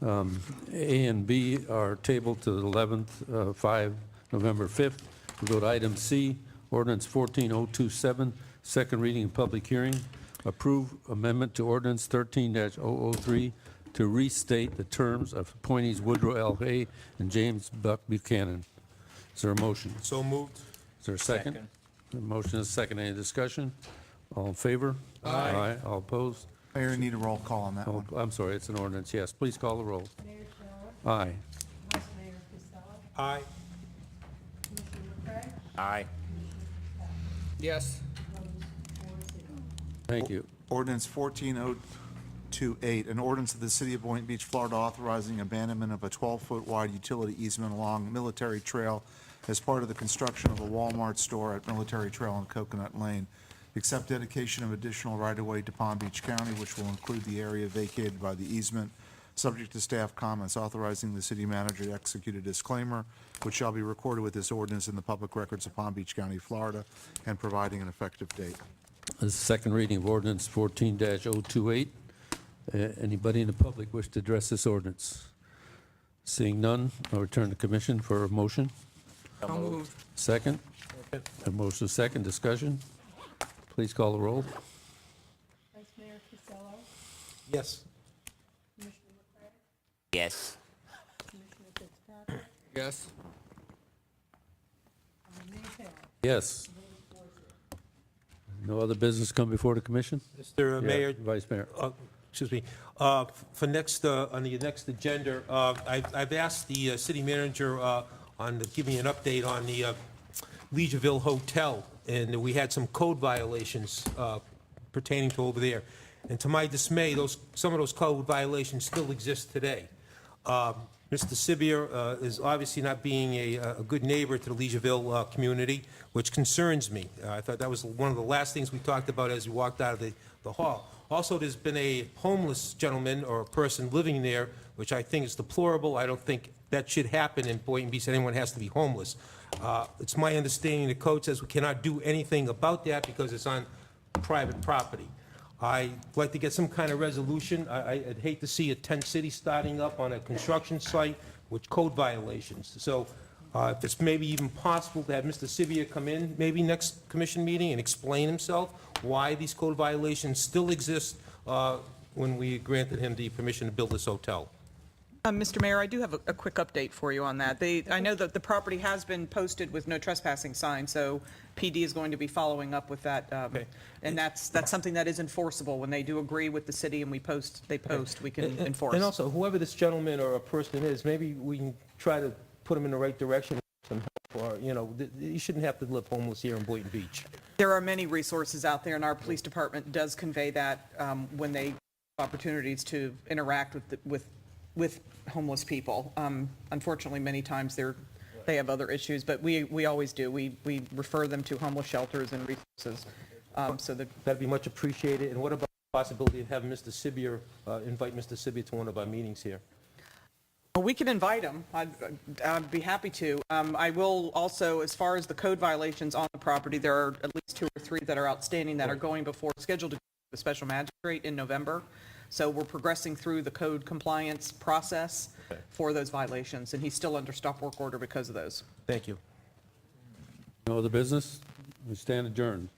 A and B are tabled to the 11th, November 5th. We go to item C, ordinance 14027, second reading and public hearing. Approve amendment to ordinance 13-003 to restate the terms of appointees Woodrow L. Hay and James Buck Buchanan. Is there a motion?
So moved.
Is there a second?
Second.
The motion is second. Any discussion? All in favor? Aye. All opposed?
Mayor, you need a roll call on that one.
I'm sorry, it's an ordinance. Yes, please call the roll.
Mayor Sherrod,
Aye.
Vice Mayor Costello,
Aye.
Commissioner McCray,
Aye.
Yes.
Thank you.
Ordinance 14028, an ordinance of the City of Boynton Beach, Florida, authorizing abandonment of a 12-foot wide utility easement along Military Trail as part of the construction of a Walmart store at Military Trail and Coconut Lane. Accept dedication of additional right-of-way to Palm Beach County, which will include the area vacated by the easement, subject to staff comments, authorizing the city manager to execute a disclaimer, which shall be recorded with this ordinance in the public records of Palm Beach County, Florida, and providing an effective date.
This is the second reading of ordinance 14-028. Anybody in the public wish to address this ordinance? Seeing none, I'll return to commission for a motion. Second? A motion second, discussion? Please call the roll.
Vice Mayor Casello,
Yes.
Commissioner McCray,
Yes.
Commissioner Fitzpatrick,
Yes.
Mayor Taylor.
Yes. No other business come before the commission?
Mr.
Yeah,
Mayor,
Vice Mayor.
excuse me, for next, on the next agenda, I've asked the city manager to give me an update on the Legionville Hotel, and we had some code violations pertaining to over there. And to my dismay, some of those code violations still exist today. Mr. Sibier is obviously not being a good neighbor to the Legionville community, which concerns me. I thought that was one of the last things we talked about as we walked out of the hall. Also, there's been a homeless gentleman or a person living there, which I think is deplorable. I don't think that should happen in Boynton Beach. Anyone has to be homeless. It's my understanding the code says we cannot do anything about that because it's on private property. I'd like to get some kind of resolution. I'd hate to see a tent city starting up on a construction site with code violations. So if it's maybe even possible to have Mr. Sibier come in maybe next commission meeting and explain himself why these code violations still exist when we granted him the permission to build this hotel.
Mr. Mayor, I do have a quick update for you on that. I know that the property has been posted with no trespassing sign, so PD is going to be following up with that. And that's something that is enforceable. When they do agree with the city and they post, we can enforce.
And also, whoever this gentleman or a person is, maybe we can try to put him in the right direction, some help, or, you shouldn't have to live homeless here in Boynton Beach.
There are many resources out there, and our police department does convey that when they have opportunities to interact with homeless people. Unfortunately, many times they have other issues, but we always do. We refer them to homeless shelters and resources.
That'd be much appreciated. And what about the possibility of having Mr. Sibier, invite Mr. Sibier to one of our meetings here?
Well, we can invite him. I'd be happy to. I will also, as far as the code violations on the property, there are at least 2 or 3 that are outstanding that are scheduled to go to the special magistrate in November. So we're progressing through the code compliance process for those violations, and he's still under stop work order because of those.
Thank you.
No other business? We stand adjourned.